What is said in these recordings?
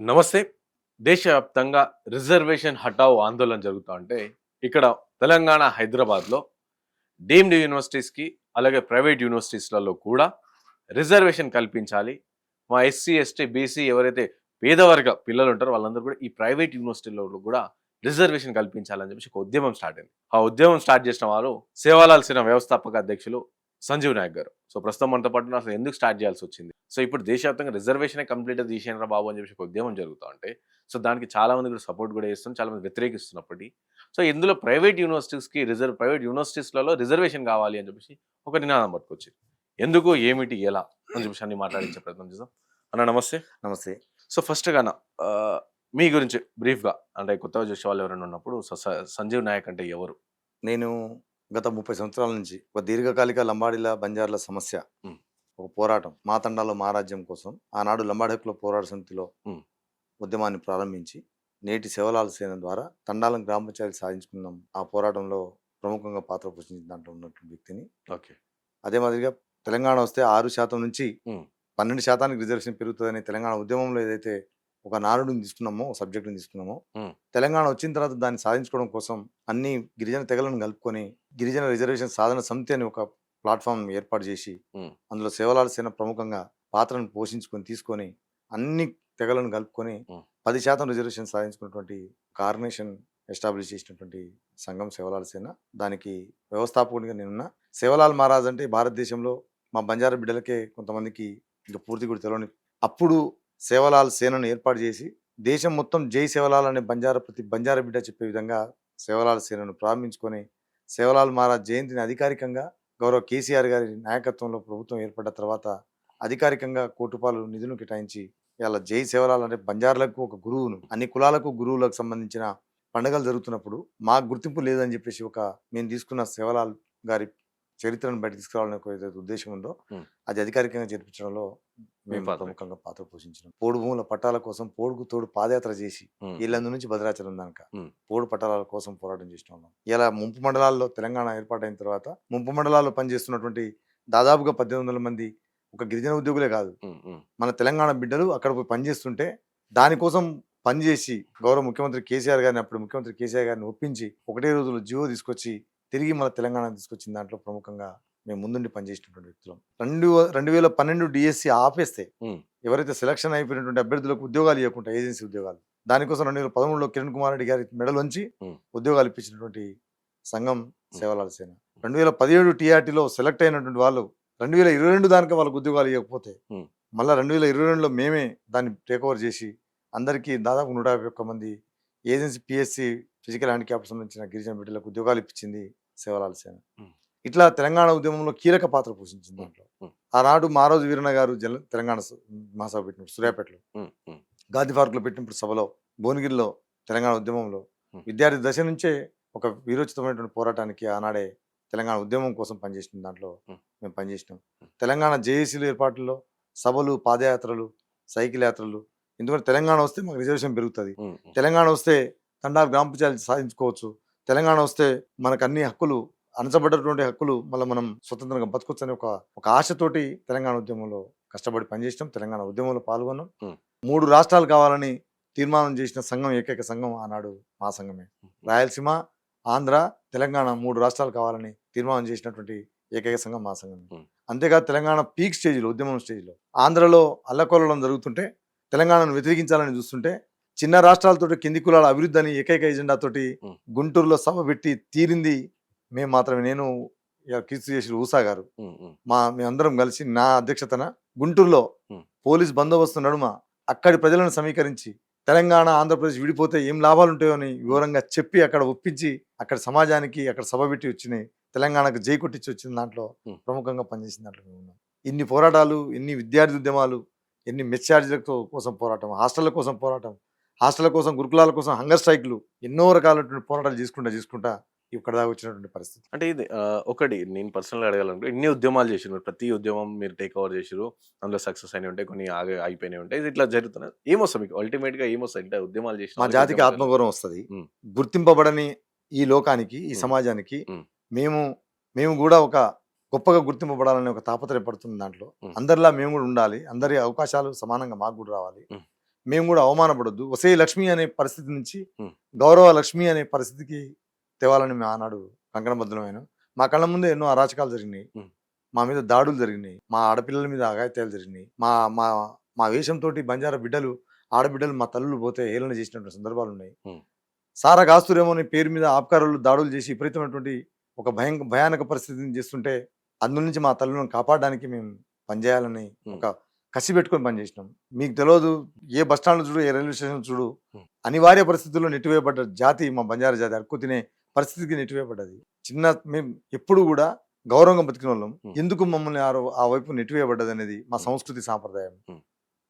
నమస్తే. దేశవ్యాప్తంగా రిజర్వేషన్ హటావ్ ఆందోళన జరుగుతా ఉంటే, ఇక్కడ తెలంగాణ హైదరాబాద్‌లో డీమ్డ్ యూనివర్సిటీస్‌కి, అలాగే ప్రైవేట్ యూనివర్సిటీస్‌లలో కూడా రిజర్వేషన్ కల్పించాలి. మా ఎస్సీ, ఎస్టీ, బీసీ ఎవరైతే పేదవర్గ పిల్లలుంటారో వాళ్ళందరూ కూడా ఈ ప్రైవేట్ యూనివర్సిటీలలో కూడా రిజర్వేషన్ కల్పించాలని చెప్పేసి ఒక ఉద్యమం స్టార్ట్ అయింది. ఆ ఉద్యమం స్టార్ట్ చేసిన వారు సేవాలాల్ సేన వ్యవస్థాపక అధ్యక్షులు సంజీవ్ నాయక్ గారు. సో, ప్రస్తుతం మనతో పాటు ఉన్నారు. అసలు ఎందుకు స్టార్ట్ చేయాల్సొచ్చింది? సో, ఇప్పుడు దేశవ్యాప్తంగా రిజర్వేషనే కంప్లీట్‌గా తీసేయండిరా బాబు అని చెప్పేసి ఒక ఉద్యమం జరుగుతా ఉంటే, సో, దానికి చాలా మంది కూడా సపోర్ట్ కూడా చేస్తున్నారు. చాలా మంది వ్యతిరేకిస్తున్నప్పటికీ, సో, ఇందులో ప్రైవేట్ యూనివర్సిటీస్‌లలో రిజర్వేషన్ కావాలి అని చెప్పేసి ఒక నినాదం పట్టుకొచ్చింది. ఎందుకు? ఏమిటి? ఎలా? అని చెప్పేసి అన్ని మాట్లాడించే ప్రయత్నం చేద్దాం. అన్న నమస్తే. నమస్తే. సో, ఫస్ట్‌గాన మీ గురించి బ్రీఫ్‌గా అంటే కొత్తగా చూసేవాళ్ళు ఎవరైనా ఉన్నప్పుడు సంజీవ్ నాయక్ అంటే ఎవరు? నేను గత 30 సంవత్సరాల నుంచి ఒక దీర్ఘకాలిక లంబాడీల, బంజారాల సమస్య, హ్మ్. ఒక పోరాటం, మా తండాలో మా రాజ్యం కోసం ఆనాడు లంబాడి హక్కుల పోరాట సమితిలో హ్మ్. ఉద్యమాన్ని ప్రారంభించి, నేటి సేవలాల సేన ద్వారా తండాలను గ్రామ పంచాయతీ సాధించుకున్నాం. ఆ పోరాటంలో ప్రముఖంగా పాత్ర పోషించిన దాంట్లో ఉన్నటువంటి వ్యక్తిని. ఓకే. అదే మాదిరిగా తెలంగాణ వస్తే 6% నుంచి హ్మ్. 12% రిజర్వేషన్ పెరుగుతదని తెలంగాణ ఉద్యమంలో ఏదైతే ఒక నానుడిని తీసుకున్నామో, సబ్జెక్ట్‌ని తీసుకున్నామో, హ్మ్. తెలంగాణ వచ్చిన తర్వాత దాన్ని సాధించుకోవడం కోసం అన్ని గిరిజన తెగలను కలుపుకొని, గిరిజన రిజర్వేషన్ సాధన సమితి అని ఒక ప్లాట్‌ఫార్మ్ ఏర్పాటు చేసి, హ్మ్. అందులో సేవలాల సేన ప్రముఖంగా పాత్రను తీసుకొని, అన్ని తెగలను కలుపుకొని హ్మ్. 10% రిజర్వేషన్ సాధించుకున్నటువంటి ఒక ఆర్గనైజేషన్ ఎస్టాబ్లిష్ చేసినటువంటి సంఘం సేవలాల సేన. దానికి వ్యవస్థాపకుడిగా నేనున్నా. సేవలాల్ మహారాజ్ అంటే భారతదేశంలో మా బంజారా బిడ్డలకే కొంతమందికి ఇంక పూర్తిగా కూడా తెలవని అప్పుడు సేవలాల్ సేనను ఏర్పాటు చేసి, దేశం మొత్తం జై సేవలాల్ అనే ప్రతి బంజారా బిడ్డ చెప్పే విధంగా సేవలాల్ సేనను ప్రారంభించుకొని, సేవలాల్ మహారాజ్ జయంతిని అధికారికంగా గౌరవ కేసీఆర్ గారి నాయకత్వంలో ప్రభుత్వం ఏర్పడ్డ తర్వాత అధికారికంగా రూ. 1,00,00,000 నిధులను కేటాయించి, ఇయాల జై సేవలాల్ అంటే బంజారాలకు ఒక గురువును, అన్ని కులాలకు గురువులకు సంబంధించిన పండుగలు జరుగుతున్నప్పుడు మాకు గుర్తింపు లేదని చెప్పేసి మేము తీసుకున్న సేవలాల్ గారి చరిత్రను బయటకు తీసుకురావాలనే ఒక ఏదైతే ఉద్దేశం ఉందో, హ్మ్. అది అధికారికంగా జరిపించడంలో మీ మేము పాత్ర. ప్రముఖంగా పాత్ర పోషించినాం. పోడు భూముల పట్టాల కోసం పోడుకు తోడు పాదయాత్ర చేసి, హ్మ్. ఇల్లందు నుంచి భద్రాచలం దాకా హ్మ్. పోడు పట్టాల కోసం పోరాటం చేసినాం. ఇలా ముంపు మండలాల్లో తెలంగాణ ఏర్పాటైన తర్వాత ముంపు మండలాల్లో పనిచేస్తున్నటువంటి దాదాపుగా 1,800 మంది ఒక గిరిజన ఉద్యోగులే కాదు, హ్మ్. హ్మ్. మన తెలంగాణ బిడ్డలు అక్కడ పోయి పనిచేస్తుంటే, దానికోసం పనిచేసి గౌరవ ముఖ్యమంత్రి కేసీఆర్ గారిని, అప్పుడు ముఖ్యమంత్రి కేసీఆర్ గారిని ఒప్పించి, ఒకటే రోజులో జీవో తీసుకొచ్చి, తిరిగి మన తెలంగాణ తీసుకొచ్చిన దాంట్లో ప్రముఖంగా మేము ముందుండి పనిచేసినటువంటి వ్యక్తులం. 2012 డీఎస్సీ ఆపేస్తే, హ్మ్. ఎవరైతే సెలక్షన్ అయిపోయినటువంటి అభ్యర్థులకు ఉద్యోగాలు ఇవ్వకుండా ఏజెన్సీ ఉద్యోగాలు, దానికోసం 2013లో కిరణ్ కుమార్ రెడ్డి గారి మెడలోంచి హ్మ్. ఉద్యోగాలు ఇప్పించినటువంటి సంఘం హ్మ్. సేవలాల సేన. 2017 టీఆర్టీలో సెలెక్ట్ అయినటువంటి వాళ్ళు 2022 దాకా వాళ్ళకు ఉద్యోగాలు ఇవ్వకపోతే, హ్మ్. మళ్ళా 2022లో మేమే దాన్ని టేక్ ఓవర్ చేసి, అందరికీ దాదాపు 151 మంది ఏజెన్సీ, పీఎస్సీ, ఫిజికల్ హ్యాండిక్యాప్‌కి సంబంధించిన గిరిజన బిడ్డలకు ఉద్యోగాలు ఇప్పించింది సేవలాల సేన. హ్మ్. ఇట్లా తెలంగాణ ఉద్యమంలో కీలక పాత్ర పోషించింది హ్మ్. దాంట్లో. హ్మ్. ఆనాడు మారోజు వీరన్న గారు తెలంగాణ మహాసభ పెట్టినప్పుడు హ్మ్. సూర్యాపేటలో, హ్మ్. హ్మ్. గాంధీ పార్క్‌లో పెట్టినప్పుడు సభలో, భువనగిరిలో తెలంగాణ ఉద్యమంలో హ్మ్. విద్యార్థి దశ నుంచే ఒక వీరోచితమైనటువంటి పోరాటానికి ఆనాడే తెలంగాణ ఉద్యమం కోసం పనిచేసిన దాంట్లో హ్మ్. మేము పనిచేసినాం. హ్మ్. తెలంగాణ జేఏసీల ఏర్పాటులో సభలు, పాదయాత్రలు, సైకిల్ యాత్రలు. ఎందుకంటే తెలంగాణ వస్తే మాకు రిజర్వేషన్ పెరుగుతది. హ్మ్. హ్మ్. తెలంగాణ వస్తే తండాలు గ్రామ పంచాయతీ సాధించుకోవచ్చు. తెలంగాణ వస్తే మనకు అన్ని హక్కులు, అణచబడ్డటువంటి హక్కులు మళ్ళా మనం స్వతంత్రంగా బతకొచ్చని ఒక ఒక ఆశతోటి తెలంగాణ ఉద్యమంలో కష్టపడి పనిచేసినాం. తెలంగాణ ఉద్యమంలో పాల్గొన్నాం. హ్మ్. 3 రాష్ట్రాలు కావాలని తీర్మానం చేసిన సంఘం, ఏకైక సంఘం ఆనాడు మా సంఘమే. హ్మ్. రాయలసీమ, ఆంధ్ర, తెలంగాణ 3 రాష్ట్రాలు కావాలని తీర్మానం చేసినటువంటి ఏకైక సంఘం మా సంఘమే. హ్మ్. అంతేకాదు తెలంగాణ పీక్ స్టేజ్‌లో, ఉద్యమం స్టేజ్‌లో ఆంధ్రలో అల్లకల్లోలం జరుగుతుంటే, తెలంగాణను వ్యతిరేకించాలని చూస్తుంటే, చిన్న రాష్ట్రాలతోటి కింది కులాల అభివృద్ధి అని ఏకైక ఎజెండాతోటి హ్మ్. గుంటూరులో సభ పెట్టి తీరింది మేము మాత్రమే. నేను, కీర్తిశేషులు ఊసా గారు, హ్మ్. హ్మ్. మేమందరం కలిసి నా అధ్యక్షతన గుంటూరులో హ్మ్. పోలీస్ బందోబస్తు నడుమ అక్కడి ప్రజలను సమీకరించి, తెలంగాణ, ఆంధ్రప్రదేశ్ విడిపోతే ఏం లాభాలుంటాయో అని హ్మ్. వివరంగా చెప్పి, అక్కడ ఒప్పించి, అక్కడ సమాజానికి అక్కడ సభ పెట్టి వచ్చినాయి. తెలంగాణకు జై కొట్టించి వచ్చిన దాంట్లో హ్మ్. ప్రముఖంగా పనిచేసిన దాంట్లో మేమున్నాం. ఇన్ని పోరాటాలు, ఇన్ని విద్యార్థి ఉద్యమాలు, ఎన్ని మెస్ ఛార్జీలతో కోసం పోరాటం, హాస్టళ్ల కోసం పోరాటం, హాస్టళ్ల కోసం, గురుకులాల కోసం హంగర్ స్ట్రైక్‌లు, ఎన్నో రకాలైనటువంటి పోరాటాలు చేసుకుంటా ఇక్కడి దాకా వచ్చినటువంటి పరిస్థితి. అంటే ఇది ఒకటి నేను పర్సనల్‌గా అడగాలనుకుంటే ఇన్ని ఉద్యమాలు చేసిర్రు. ప్రతి ఉద్యమం మీరు టేక్ ఓవర్ చేసిర్రు. అందులో సక్సెస్ అయినయి ఉంటాయి. కొన్ని ఆగిపోయినయి ఉంటాయి. ఇది ఇట్లా జరుగుతున్నది. ఏమొస్తది మీకు? అల్టిమేట్‌గా ఏమొస్తది? అంటే ఉద్యమాలు చేసిన మా వాళ్ళకి జాతికి ఉద్యమాలు చేయాలి. ఆత్మగౌరవం వస్తది. హ్మ్. గుర్తింపబడని ఈ లోకానికి, ఈ హ్మ్. సమాజానికి హ్మ్. మేము మేము గూడా ఒక గొప్పగా గుర్తింపబడాలనే ఒక తాపత్రయపడుతుంది దాంట్లో. హ్మ్. అందరిలా మేము గూడా ఉండాలి. అందరి అవకాశాలు సమానంగా మాకు గూడా రావాలి. హ్మ్. మేము కూడా అవమానపడొద్దు, ఒసే లక్ష్మి అనే పరిస్థితి నుంచి ఉమ్. గౌరవ లక్ష్మి అనే పరిస్థితికి తేవాలని మేము ఆనాడు కంకణబద్ధమైన. మా కళ్ళ ముందే ఎన్నో అరాచకాలు జరిగినాయి, ఉమ్. మా మీద దాడులు జరిగినాయి, మా ఆడపిల్లల మీద అఘాయిత్యాలు జరిగినాయి, మా మా మా వేషంతో బంజారా బిడ్డలు ఆడబిడ్డలు మా తల్లులు పోతే హేళన చేసినటువంటి సందర్భాలు ఉన్నాయి. ఉమ్. సారా కాస్తురేమో అనే పేరు మీద ఆబ్కారులు దాడులు చేసి విపరీతమైనటువంటి ఒక భయానక పరిస్థితిని చేస్తుంటే అందు నుంచి మా తల్లులను కాపాడడానికి మేము పనిచేయాలని ఒక కసి పెట్టుకొని పనిచేసినాం. మీకు తెలియదు, ఏ బస్ స్టాండ్ చూడు, ఏ రైల్వే స్టేషన్ చూడు, అనివార్య పరిస్థితుల్లో నెట్టివేయబడ్డ జాతి మా బంజారా జాతి. అడుక్కు తినే పరిస్థితికి నెట్టివేయబడ్డది. మేము ఎప్పుడు కూడా గౌరవంగా బతికిన వాళ్ళం. ఎందుకు మమ్మల్ని ఆ వైపు నెట్టివేయబడ్డది అనేది మా సంస్కృతి సాంప్రదాయం,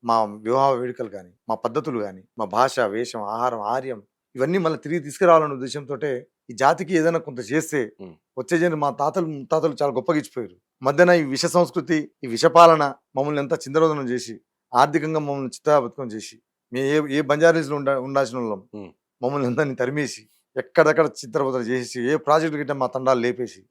మా వివాహ వేడుకలు కానీ, మా పద్ధతులు కానీ, మా భాష, వేషం, ఆహారం, ఆర్యం ఇవన్నీ మళ్ళీ తిరిగి తీసుకురావాలనే ఉద్దేశంతో ఈ జాతికి ఏదైనా కొంత చేస్తే వచ్చే జన మా తాతలు ముత్తాతలు చాలా గొప్పగా ఇచ్చిపోయారు. మధ్యన ఈ విష సంస్కృతి, ఈ విషపాలన మమ్మల్ని ఎంత చిందరోదనం చేసి, ఆర్థికంగా మమ్మల్ని చిత్తాబద్ధకం చేసి, మేము ఏ బంజారీస్లో ఉండాల్సిన వాళ్ళం మమ్మల్ని అందరినీ తరిమేసి, ఎక్కడెక్కడ చిత్రబద్ధం చేసి, ఏ ప్రాజెక్టు గిట్ట మా తండాలు లేపేసి,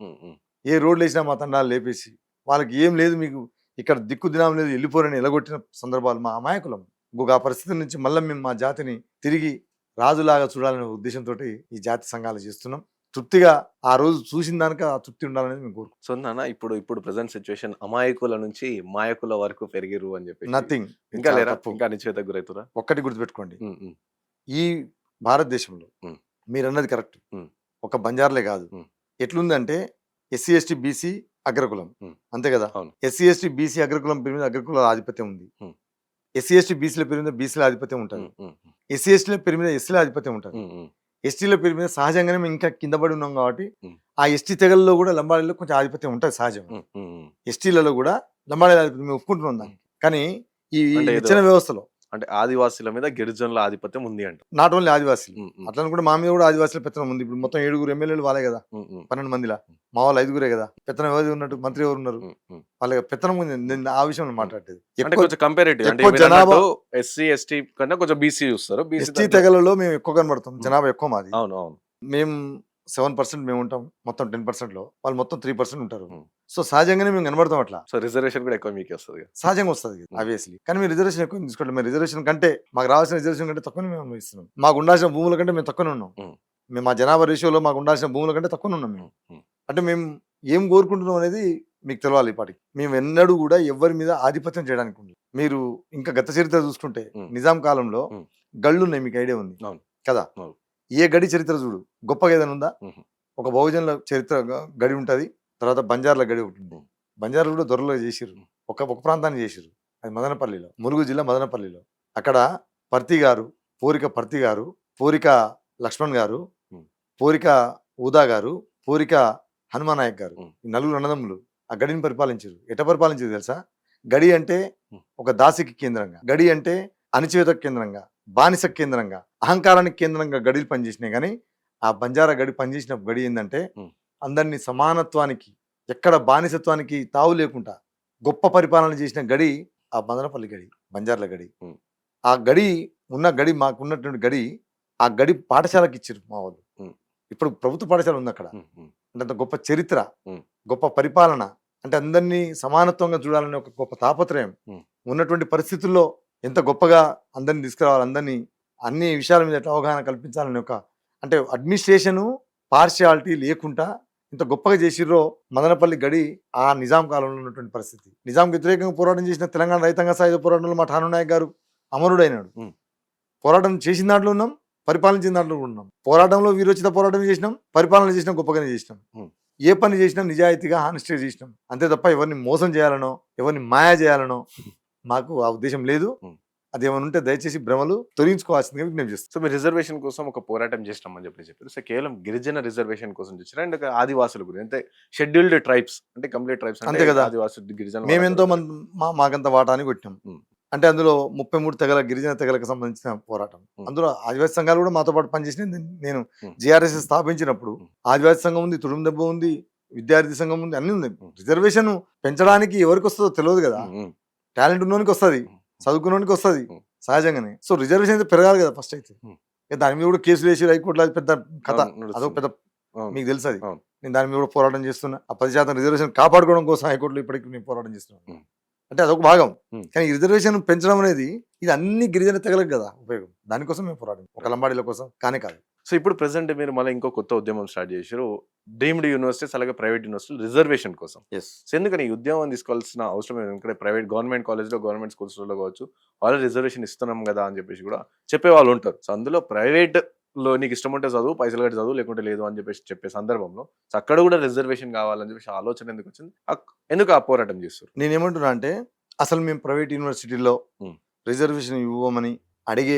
ఏ రోడ్లు వేసినా మా తండాలు లేపేసి, వాళ్ళకి ఏం లేదు, మీకు ఇక్కడ దిక్కు దినం లేదు, వెళ్ళిపోరని ఎలగొట్టిన సందర్భాలు మా అమాయకులం. ఇంకొక పరిస్థితి నుంచి మళ్ళీ మేము మా జాతిని తిరిగి రాజులాగా చూడాలనే ఉద్దేశంతో ఈ జాతి సంఘాలు చేస్తున్నాం. తృప్తిగా ఆ రోజు చూసిన దానికి ఆ తృప్తి ఉండాలనేది మేము కోరుకుంటున్నాం. సో నాన్న, ఇప్పుడు ప్రెసెంట్ సిచ్యువేషన్ అమాయకుల నుంచి మాయకుల వరకు పెరిగిరు అని చెప్పి నథింగ్. ఇంకా లేరా? ఇంకా నిశ్చేత గురైతురా? ఒక్కటి గుర్తుపెట్టుకోండి, ఈ భారతదేశంలో మీరు అన్నది కరెక్ట్. ఒక బంజార్లే కాదు, ఎట్లుందంటే ఎస్సీ ఎస్టీ బీసీ అగ్రకులం, అంతే కదా. ఎస్సీ ఎస్టీ బీసీ అగ్రకులం పేరు మీద అగ్రకుల ఆధిపత్యం ఉంది. ఎస్సీ ఎస్టీ బీసీల పేరు మీద బీసీల ఆధిపత్యం ఉంటుంది. ఎస్సీ ఎస్టీల పేరు మీద ఎస్సీల ఆధిపత్యం ఉంటుంది. ఎస్టీల పేరు మీద సహజంగానే మేము ఇంకా కింద పడి ఉన్నాం కాబట్టి ఆ ఎస్టీ తెగల్లో కూడా లంబాడీలో కొంచెం ఆధిపత్యం ఉంటుంది సహజం. ఎస్టీలలో కూడా లంబాడీ ఆధిపత్యం మేము ఒప్పుకుంటున్నాం దాన్ని. కానీ ఈ ఇచ్చిన వ్యవస్థలో అంటే ఆదివాసీల మీద గిరిజనుల ఆధిపత్యం ఉంది అంట. నాట్ ఓన్లీ ఆదివాసీలు, అట్లా కూడా మా మీద కూడా ఆదివాసీల పెత్తనం ఉంది. ఇప్పుడు మొత్తం 7 ఎమ్మెల్యేలు వాళ్ళే కదా, 12 మందిలా మా వాళ్ళు 5 కదా. పెత్తనం ఎవరు ఉన్నట్టు, మంత్రి ఎవరు ఉన్నారు, వాళ్ళ పెత్తనం ఉంది. నేను ఆ విషయంలో మాట్లాడేది జనాభా ఎస్సీ ఎస్టీ కన్నా కొంచెం బీసీ చూస్తారు. ఎస్టీ తెగలలో మేము ఎక్కువ కనబడతాం, జనాభా ఎక్కువ మాది. అవును అవును. మేము 7% మేము ఉంటాం మొత్తం 10% లో, వాళ్ళు మొత్తం 3% ఉంటారు. సో సహజంగానే మేము కనబడతాం అట్లా. సో రిజర్వేషన్ కూడా ఎక్కువ మీకు వస్తుంది, సహజంగా వస్తుంది ఆబ్వియస్లీ. కానీ మీరు రిజర్వేషన్ ఎక్కువ తీసుకోండి, మీరు రిజర్వేషన్ కంటే మాకు రావాల్సిన రిజర్వేషన్ కంటే తక్కువ మేము ఇస్తున్నాం. మాకు ఉండాల్సిన భూముల కంటే మేము తక్కువనే ఉన్నాం. మేము మా జనాభా రేషియోలో మాకు ఉండాల్సిన భూముల కంటే తక్కువనే ఉన్నాం మేము. అంటే మేము ఏం కోరుకుంటున్నాం అనేది మీకు తెలవాలి. ఇప్పటికి మేము ఎన్నడూ కూడా ఎవరి మీద ఆధిపత్యం చేయడానికి ఉంది. మీరు ఇంకా గత చరిత్ర చూసుకుంటే నిజాం కాలంలో గళ్ళు ఉన్నాయి, మీకు ఐడియా ఉంది కదా. ఏ గడి చరిత్ర చూడు, గొప్పగా ఏదైనా ఉందా? ఒక బహుజనుల చరిత్ర గడి ఉంటుంది, తర్వాత బంజార్ల గడి ఒకటి ఉంది. బంజార్లు కూడా దొరలో చేసిర్రు, ఒక ప్రాంతాన్ని చేసిర్రు, అది మదనపల్లిలో, ములుగు జిల్లా మదనపల్లిలో. అక్కడ పర్తి గారు, పోరిక పర్తి గారు, పోరిక లక్ష్మణ్ గారు, పోరిక ఊదా గారు, పోరిక హనుమానాయక్ గారు, ఈ 4 అన్నదమ్ములు ఆ గడిని పరిపాలించారు. ఎట పరిపాలించారు తెలుసా? గడి అంటే ఒక దాసికి కేంద్రంగా, గడి అంటే అణచివేత కేంద్రంగా, బానిస కేంద్రంగా, అహంకారానికి కేంద్రంగా గడిలు పనిచేసినాయి. కానీ ఆ బంజారా గడి పనిచేసిన గడి ఏంటంటే అందరినీ సమానత్వానికి, ఎక్కడ బానిసత్వానికి తావు లేకుండా గొప్ప పరిపాలన చేసిన గడి ఆ మదనపల్లి గడి, బంజార్ల గడి. ఆ గడి గడి మాకున్నటువంటి గడి, ఆ గడి పాఠశాలకు ఇచ్చారు మా వాళ్ళు. ఇప్పుడు ప్రభుత్వ పాఠశాల ఉంది అక్కడ. అంటే అంత గొప్ప చరిత్ర, గొప్ప పరిపాలన, అంటే అందరినీ సమానత్వంగా చూడాలనే ఒక గొప్ప తాపత్రయం ఉన్నటువంటి పరిస్థితుల్లో ఎంత గొప్పగా అందరినీ తీసుకురావాలి, అందరినీ అన్ని విషయాల మీద ఎట్లా అవగాహన కల్పించాలని ఒక, అంటే అడ్మినిస్ట్రేషను పార్షియాలిటీ లేకుండా ఇంత గొప్పగా చేసిర్రో మదనపల్లి గడి. ఆ నిజాం కాలంలో ఉన్నటువంటి పరిస్థితి, నిజాంకి వ్యతిరేకంగా పోరాటం చేసిన తెలంగాణ రైతాంగ సాయుధ పోరాటంలో మా ఠాను నాయక్ గారు అమరుడైనాడు. పోరాటం చేసిన దాంట్లో ఉన్నాం, పరిపాలించిన దాంట్లో ఉన్నాం. పోరాటంలో వీరోచిత పోరాటం చేసినాం, పరిపాలన చేసినాం, గొప్పగానే చేసినాం. ఏ పని చేసినా నిజాయితీగా హానెస్ట్గా చేసినాం, అంతే తప్ప ఎవరిని మోసం చేయాలనో ఎవరిని మాయా చేయాలనో మాకు ఆ ఉద్దేశం లేదు. అదేమైనా ఉంటే దయచేసి భ్రమలు తొలగించుకోవాల్సిందిగా విజ్ఞప్తి చేస్తాం. సో మీరు రిజర్వేషన్ కోసం ఒక పోరాటం చేసినామని చెప్పారు. సో కేవలం గిరిజన రిజర్వేషన్ కోసం చేశారు, అండ్ ఆదివాసుల గురించి, అంటే షెడ్యూల్డ్ ట్రైబ్స్, అంటే కంప్లీట్ ట్రైబ్స్ అంతే కదా. ఆదివాసులు గిరిజన మేము ఎంతో మంది మాకంత వాటాని కొట్టినాం. అంటే అందులో 33 తెగల గిరిజన తెగలకు సంబంధించిన పోరాటం. అందులో ఆదివాసీ సంఘాలు కూడా మాతో పాటు పనిచేసిన. నేను జిఆర్ఎస్ స్థాపించినప్పుడు ఆదివాసీ సంఘం ఉంది, తుడుం దెబ్బ ఉంది, విద్యార్థి సంఘం ఉంది, అన్ని ఉంది. రిజర్వేషన్ పెంచడానికి ఎవరికి వస్తుందో తెలియదు కదా. టాలెంట్ ఉన్నోనికి వస్తుంది, చదువుకున్నోనికి వస్తుంది సహజంగానే. సో రిజర్వేషన్ అయితే పెరగాలి కదా ఫస్ట్. అయితే దాని మీద కూడా కేసులు వేసి హైకోర్టులో అది పెద్ద కథ, అదొక పెద్ద మీకు తెలుసు అది. నేను దాని మీద కూడా పోరాటం చేస్తున్నా. ఆ 10% రిజర్వేషన్ కాపాడుకోవడం కోసం హైకోర్టులో ఇప్పటికీ నేను పోరాటం చేస్తున్నాను. అంటే అదొక భాగం. ఉమ్. కానీ ఈ రిజర్వేషన్ పెంచడం అనేది ఇది అన్ని గిరిజన తెగలకు కదా ఉపయోగం. దానికోసం మేము పోరాడాం, ఒక లంబాడీల కోసం కానే కాదు. సో ఇప్పుడు ప్రెసెంట్ మీరు మళ్ళీ ఇంకో కొత్త ఉద్యమం స్టార్ట్ చేశారు, డీమ్డ్ యూనివర్సిటీస్ అలాగే ప్రైవేట్ యూనివర్సిటీలు రిజర్వేషన్ కోసం. ఎస్ సో ఎందుకని ఈ ఉద్యమం తీసుకోవాల్సిన అవసరం ఏంటి? ఎందుకంటే ప్రైవేట్ గవర్నమెంట్ కాలేజ్లో గవర్నమెంట్ స్కూల్స్లో కావచ్చు ఆల్రెడీ రిజర్వేషన్ ఇస్తున్నాం కదా అని చెప్పేసి కూడా చెప్పే వాళ్ళు ఉంటారు. సో అందులో ప్రైవేట్ లో నీకు ఇష్టం ఉంటే చదువు, పైసలు కట్టి చదువు, లేకుంటే లేదు అని చెప్పేసి చెప్పే సందర్భంలో సో అక్కడ కూడా రిజర్వేషన్ కావాలని చెప్పేసి ఆలోచన ఎందుకు వచ్చింది? ఎందుకు ఆ పోరాటం చేస్తారు? నేనేమంటున్నా అంటే అసలు మేము ప్రైవేట్ యూనివర్సిటీలో ఉమ్. రిజర్వేషన్ ఇవ్వమని అడిగే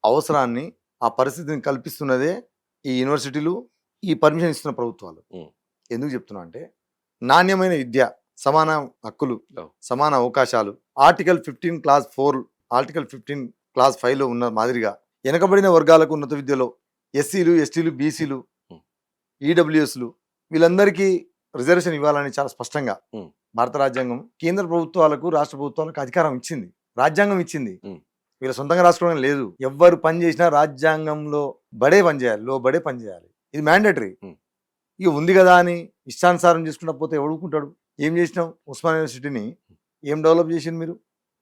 అవసరాన్ని, ఆ పరిస్థితిని కల్పిస్తున్నదే ఈ యూనివర్సిటీలు, ఈ పర్మిషన్ ఇస్తున్న ప్రభుత్వాలు. ఉమ్. ఎందుకు చెప్తున్నా అంటే నాణ్యమైన విద్య, సమాన హక్కులు, Oh. సమాన అవకాశాలు, ఆర్టికల్ 15 క్లాస్ 4, ఆర్టికల్ 15 క్లాస్ 5లో ఉన్న మాదిరిగా వెనకబడిన వర్గాలకు ఉన్నత విద్యలో ఎస్సీలు, ఎస్టీలు, బీసీలు, Hmm. ఈడబ్ల్యూఎస్లు వీళ్ళందరికీ రిజర్వేషన్ ఇవ్వాలని చాలా స్పష్టంగా Hmm. భారత రాజ్యాంగం కేంద్ర ప్రభుత్వాలకు, రాష్ట్ర ప్రభుత్వాలకు అధికారం ఇచ్చింది, రాజ్యాంగం ఇచ్చింది. Hmm. వీళ్ళ సొంతంగా రాసుకోవడం లేదు. ఎవ్వరు పని చేసినా రాజ్యాంగంలో బడే పని చేయాలి, లో బడే పని చేయాలి. ఇది మ్యాండేటరీ. Hmm. ఇక ఉంది కదా అని ఇష్టానుసారం చేసుకున్న పోతే ఎవడుకుంటాడు? ఏం చేసినాం? ఉస్మాన్ యూనివర్సిటీని ఏం డెవలప్ చేసింది మీరు?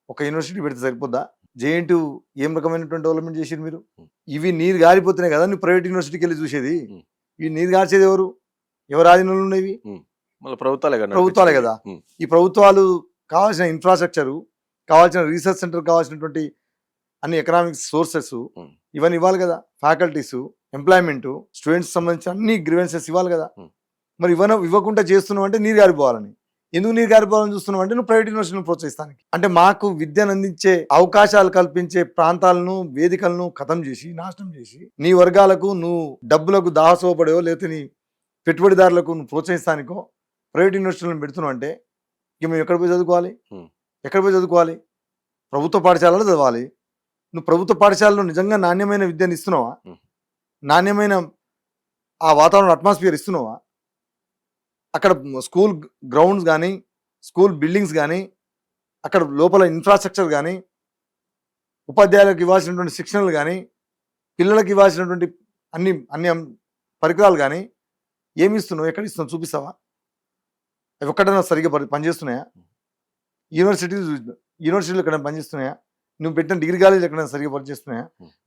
ఒక యూనివర్సిటీ పెడితే సరిపోద్దా? జేఎన్టీ ఏం రకమైనటువంటి డెవలప్మెంట్ చేసింది మీరు? ఇవి నీరు గారిపోతున్నాయి కదా నువ్వు ప్రైవేట్ యూనివర్సిటీకి వెళ్ళి చూసేది. ఇవి నీరు గార్చేది ఎవరు? ఎవరు ఆధీనంలో ఉన్నవి? మళ్ళీ ప్రభుత్వాలే కదా. ప్రభుత్వాలే కదా. ఈ ప్రభుత్వాలు కావాల్సిన ఇన్ఫ్రాస్ట్రక్చరు, కావాల్సిన రీసెర్చ్ సెంటర్, కావాల్సినటువంటి అన్ని ఎకనామిక్ సోర్సెస్ ఇవన్నీ ఇవ్వాలి కదా. ఫ్యాకల్టీస్, ఎంప్లాయ్మెంట్, స్టూడెంట్స్ సంబంధించిన అన్ని గ్రీవెన్సెస్ ఇవ్వాలి కదా. మరి ఇవ్వకుండా చేస్తున్నావు అంటే నీరు గారిపోవాలని. ఎందుకు నీరు గారిపోవాలని చూస్తున్నావు అంటే నువ్వు ప్రైవేట్ యూనివర్సిటీలను ప్రోత్సహిస్తానికి. అంటే మాకు విద్యను అందించే అవకాశాలు కల్పించే ప్రాంతాలను, వేదికలను ఖతం చేసి, నాశనం చేసి, నీ వర్గాలకు నువ్వు డబ్బులకు దాహసోపడేవో లేకపోతే నీ పెట్టుబడిదారులకు నువ్వు ప్రోత్సహిస్తానికో ప్రైవేట్ యూనివర్సిటీలను పెడుతున్నావు అంటే ఇక మేము ఎక్కడ పోయి చదువుకోవాలి? ఎక్కడ పోయి చదువుకోవాలి? ప్రభుత్వ పాఠశాలలో చదవాలి. నువ్వు ప్రభుత్వ పాఠశాలలో నిజంగా నాణ్యమైన విద్యను ఇస్తున్నావా? నాణ్యమైన ఆ వాతావరణం, అట్మాస్ఫియర్ ఇస్తున్నావా? అక్కడ స్కూల్ గ్రౌండ్స్ కానీ, స్కూల్ బిల్డింగ్స్ కానీ, అక్కడ లోపల ఇన్ఫ్రాస్ట్రక్చర్ కానీ, ఉపాధ్యాయులకు ఇవ్వాల్సినటువంటి శిక్షణలు కానీ, పిల్లలకు ఇవ్వాల్సినటువంటి అన్ని అన్ని పరికరాలు కానీ ఏమి ఇస్తున్నావు? ఎక్కడ ఇస్తున్నావు? చూపిస్తావా? అవి ఒక్కడైనా సరిగ్గా పనిచేస్తున్నాయా? యూనివర్సిటీలు ఎక్కడైనా పనిచేస్తున్నాయా? నువ్వు పెట్టిన డిగ్రీ కాలేజీలు ఎక్కడైనా సరిగ్గా పనిచేస్తున్నాయా?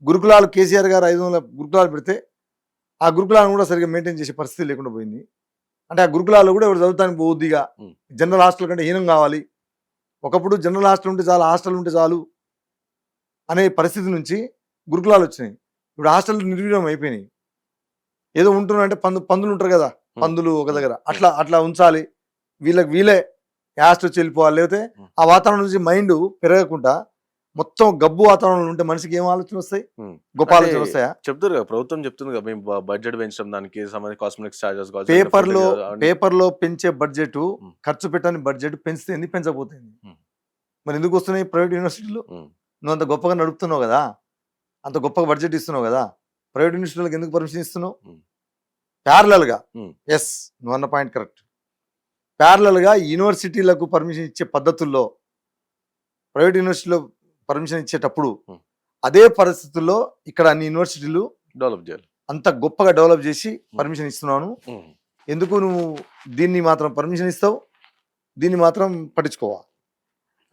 గురుకులాలు కేసీఆర్ గారు 500 గురుకులాలు పెడితే ఆ గురుకులాలను కూడా సరిగ్గా మెయింటైన్ చేసే పరిస్థితి లేకుండా పోయింది. అంటే ఆ గురుకులాల్లో కూడా ఎవరు చదువుతానికి పోవద్దిగా, జనరల్ హాస్టల్ కంటే హీనం కావాలి. ఒకప్పుడు జనరల్ హాస్టల్ ఉంటే చాలు, హాస్టల్ ఉంటే చాలు అనే పరిస్థితి నుంచి గురుకులాలు వచ్చినాయి. ఇప్పుడు హాస్టల్ నిర్వీర్యం అయిపోయినాయి. ఏదో ఉంటున్నా అంటే పందులు ఉంటారు కదా, పందులు ఒక దగ్గర అట్లా ఉంచాలి. వీళ్ళే యాస్ట్ వచ్చి వెళ్ళిపోవాలి. లేకపోతే ఆ వాతావరణం నుంచి మైండ్ పెరగకుండా మొత్తం గబ్బు వాతావరణంలో ఉంటే మనిషికి ఏం ఆలోచన వస్తాయి? గొప్ప ఆలోచన వస్తాయా? చెప్తారు కదా, ప్రభుత్వం చెప్తుంది కదా మేము బడ్జెట్ పెంచడం, దానికి సంబంధించి కాస్మెటిక్స్ చార్జెస్, పేపర్లో పెంచే బడ్జెట్, ఖర్చు పెట్టని బడ్జెట్ పెంచితే పెంచకపోతుంది. మరి ఎందుకు వస్తున్నాయి ప్రైవేట్ యూనివర్సిటీలు? నువ్వు అంత గొప్పగా నడుపుతున్నావు కదా, అంత గొప్పగా బడ్జెట్ ఇస్తున్నావు కదా, ప్రైవేట్ యూనివర్సిటీలకు ఎందుకు పర్మిషన్ ఇస్తున్నావు? ప్యారలల్గా, ఎస్ నువ్వు అన్న పాయింట్ కరెక్ట్, ప్యారలల్గా యూనివర్సిటీలకు పర్మిషన్ ఇచ్చే పద్ధతుల్లో ప్రైవేట్ యూనివర్సిటీలో పర్మిషన్ ఇచ్చేటప్పుడు అదే పరిస్థితుల్లో ఇక్కడ అన్ని యూనివర్సిటీలు డెవలప్ చేయాలి. అంత గొప్పగా డెవలప్ చేసి పర్మిషన్ ఇస్తున్నాను. ఎందుకు నువ్వు దీన్ని మాత్రం పర్మిషన్ ఇస్తావు, దీన్ని మాత్రం పట్టించుకోవా?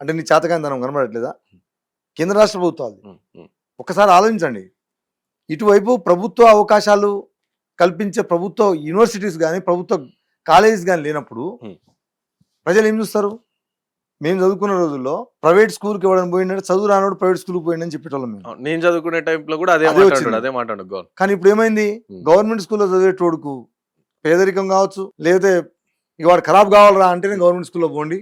అంటే నీ చేతకానితనం కనబడట్లేదా? కేంద్ర రాష్ట్ర ప్రభుత్వాలు ఒక్కసారి ఆలోచించండి. ఇటువైపు ప్రభుత్వ అవకాశాలు కల్పించే ప్రభుత్వ యూనివర్సిటీస్ కానీ, ప్రభుత్వ కాలేజెస్ కానీ లేనప్పుడు ప్రజలు ఏం చూస్తారు? మేము చదువుకున్న రోజుల్లో ప్రైవేట్ స్కూల్కి ఎవరైనా పోయిందంటే చదువు రానోడు ప్రైవేట్ స్కూల్కి పోయిందని చెప్పేటోళ్ళం మేము. నేను చదువుకునే టైంలో కూడా అదే మాట్లాడు. కానీ ఇప్పుడు ఏమైంది? గవర్నమెంట్ స్కూల్లో చదివేటోడుకు పేదరికం కావచ్చు, లేకపోతే ఇక వాడు ఖరాబ్ కావాలరా అంటేనే గవర్నమెంట్ స్కూల్లో పోండి.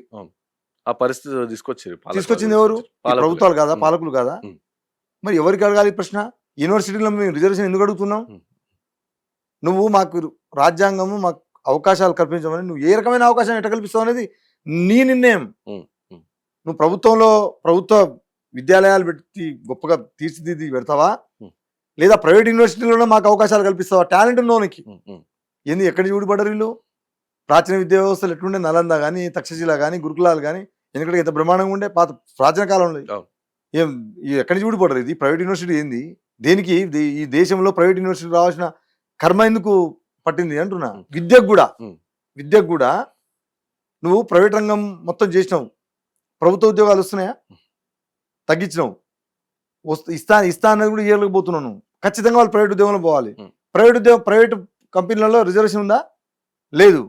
ఆ పరిస్థితి తీసుకొచ్చింది ఎవరు? ప్రభుత్వాలు కాదా, పాలకులు కాదా? మరి ఎవరికి అడగాలి ప్రశ్న? యూనివర్సిటీలో మేము రిజర్వేషన్ ఎందుకు అడుగుతున్నాం? నువ్వు మాకు రాజ్యాంగము మాకు అవకాశాలు కల్పించమని, నువ్వు ఏ రకమైన అవకాశం ఎట్లా కల్పిస్తావు అనేది నీ నిర్ణయం. నువ్వు ప్రభుత్వ విద్యాలయాలు పెట్టి గొప్పగా తీర్చిదిద్ది పెడతావా, లేదా ప్రైవేట్ యూనివర్సిటీలోనే మాకు అవకాశాలు కల్పిస్తావా? టాలెంట్ ఉన్నోనికి ఏంది? ఎక్కడి చూడబడ్డారు వీళ్ళు? ప్రాచీన విద్యా వ్యవస్థలు ఎట్లుండే, నలంద కానీ, తక్షశిల కానీ, గురుకులాలు కానీ ఎందుకంటే ఎంత బ్రహ్మాండంగా ఉండే ప్రాచీన కాలంలో. ఏం ఎక్కడి నుంచి ఊడిపడరు? ఇది ప్రైవేట్ యూనివర్సిటీ ఏంది? దేనికి ఈ దేశంలో ప్రైవేట్ యూనివర్సిటీ రావాల్సిన కర్మ ఎందుకు పట్టింది అంటున్నా. విద్యకు కూడా నువ్వు ప్రైవేట్ రంగం మొత్తం చేసినావు. ప్రభుత్వ ఉద్యోగాలు వస్తున్నాయా? తగ్గించినావు. ఇస్తా అన్నది కూడా ఇవ్వలేకపోతున్నాను. ఖచ్చితంగా వాళ్ళు ప్రైవేట్ ఉద్యోగంలో పోవాలి. ప్రైవేట్ కంపెనీలలో రిజర్వేషన్ ఉందా? లేదు.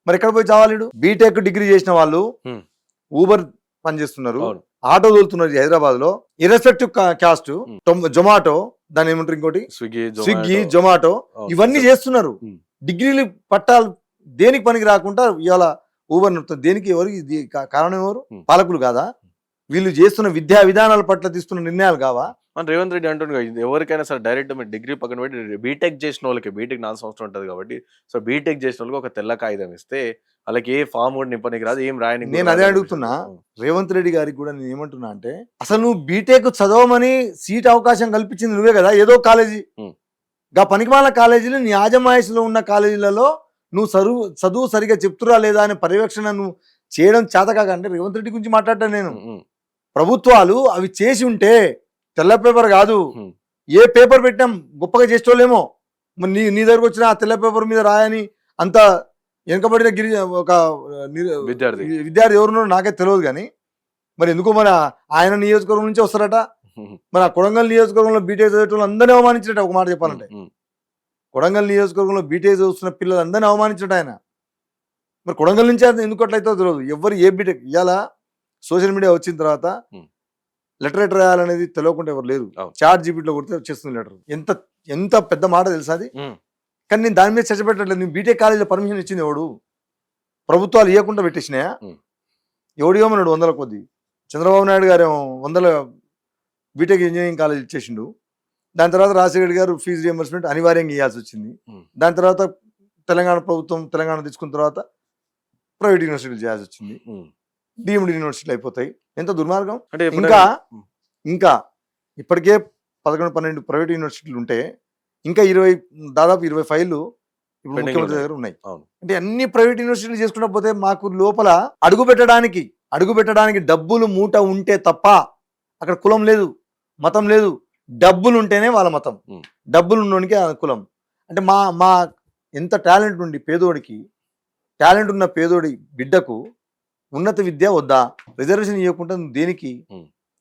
మరి ఎక్కడ పోయి చావాలి? బీటెక్ డిగ్రీ చేసిన వాళ్ళు ఊబర్ పనిచేస్తున్నారు, ఆటో తోలుతున్నారు హైదరాబాద్ లో, ఇర్రెస్పెక్టివ్ క్యాస్ట్, జొమాటో, దాని ఏమంటారు ఇంకోటి స్విగ్గీ, జొమాటో, ఇవన్నీ చేస్తున్నారు. డిగ్రీలు పట్టాలు దేనికి పనికి రాకుండా ఇవాళ ఊబర్ దేనికి? ఎవరికి కారణం? ఎవరు? పాలకులు కాదా? వీళ్ళు చేస్తున్న విద్యా విధానాల పట్ల తీసుకున్న నిర్ణయాలు కావా? మన రేవంత్ రెడ్డి అంటుండే ఎవరికైనా సరే డైరెక్ట్ మీరు డిగ్రీ పక్కన పెట్టి బీటెక్ చేసిన వాళ్ళకి, బీటెక్ 4 సంవత్సరం ఉంటుంది కాబట్టి, సో బీటెక్ చేసిన వాళ్ళకి ఒక తెల్ల కాగితం ఇస్తే వాళ్ళకి ఏ ఫామ్ కూడా నింపనికి రాదు, ఏం రాయని. నేను అదే అడుగుతున్నా రేవంత్ రెడ్డి గారికి కూడా. నేను ఏమంటున్నా అంటే, అసలు నువ్వు బీటెక్ చదవమని సీట్ అవకాశం కల్పించింది నువ్వే కదా. ఏదో కాలేజీ, గా పనికిమాల కాలేజీలు, నీ ఆజమాయిషిలో ఉన్న కాలేజీలలో నువ్వు చదువు సరిగా చెప్తురా లేదా అనే పర్యవేక్షణ నువ్వు చేయడం చేత కాకంటే రేవంత్ రెడ్డి గురించి మాట్లాడతాను నేను. ప్రభుత్వాలు అవి చేసి ఉంటే, తెల్ల పేపర్ కాదు ఏ పేపర్ పెట్టాం గొప్పగా చేసేవాళ్ళేమో. మరి నీ దగ్గరకు వచ్చిన ఆ తెల్ల పేపర్ మీద రాయని అంత వెనుకబడిన ఒక విద్యార్థి ఎవరున్నారో నాకే తెలియదు. కానీ మరి ఎందుకో మన ఆయన నియోజకవర్గం నుంచి వస్తారట. మన కొడంగల్ నియోజకవర్గంలో బీటెక్ చదివేటోళ్ళు అందరినీ అవమానించినట్టు. ఒక మాట చెప్పాలంటే, కొడంగల్ నియోజకవర్గంలో బీటెక్ చదువుతున్న పిల్లలందరినీ అవమానించినట్టు ఆయన. మరి కొడంగల్ నుంచి ఎందుకు అట్లయితే తెలియదు. ఎవరు ఏ బీటెక్ ఇవాళ సోషల్ మీడియా వచ్చిన తర్వాత లెటర్ రాయాలనేది తెలియకుండా ఎవరు లేరు. చాట్ జీపీటీలో కొడితే వచ్చేస్తుంది లెటర్. ఎంత పెద్ద మాట తెలుసా అది. కానీ నేను దాని మీద చర్చ పెట్టట్లేదు. నేను బీటెక్ కాలేజీలో పర్మిషన్ ఇచ్చింది ఎవడు? ప్రభుత్వాలు ఇవ్వకుండా పెట్టేసినాయా? ఎవడు ఇవ్వమన్నాడు 100 కొద్ది. చంద్రబాబు నాయుడు గారు 100 బీటెక్ ఇంజనీరింగ్ కాలేజ్ ఇచ్చేసిండు. దాని తర్వాత రాజశేఖర్ గారు ఫీజు రియంబర్స్మెంట్ అనివార్యంగా ఇవ్వాల్సి వచ్చింది. దాని తర్వాత తెలంగాణ ప్రభుత్వం తెలంగాణ తీసుకున్న తర్వాత ప్రైవేట్ యూనివర్సిటీలు చేయాల్సి వచ్చింది. డీమ్డ్ యూనివర్సిటీలు అయిపోతాయి. ఎంత దుర్మార్గం. అంటే ఇంకా ఇప్పటికే 11-12 ప్రైవేట్ యూనివర్సిటీలు ఉంటే ఇంకా దాదాపు 20 ఫైళ్ళు ఇప్పుడు ముఖ్యమంత్రి దగ్గర ఉన్నాయి. అంటే అన్ని ప్రైవేట్ యూనివర్సిటీలు చేసుకున్న పోతే మాకు లోపల అడుగు పెట్టడానికి డబ్బులు మూట ఉంటే తప్ప అక్కడ కులం లేదు, మతం లేదు. డబ్బులు ఉంటేనే వాళ్ళ మతం, డబ్బులు ఉన్నోనికే కులం. అంటే మా ఎంత టాలెంట్ ఉండి పేదోడికి, టాలెంట్ ఉన్న పేదోడి బిడ్డకు ఉన్నత విద్య వద్దా? రిజర్వేషన్ ఇవ్వకుండా దేనికి?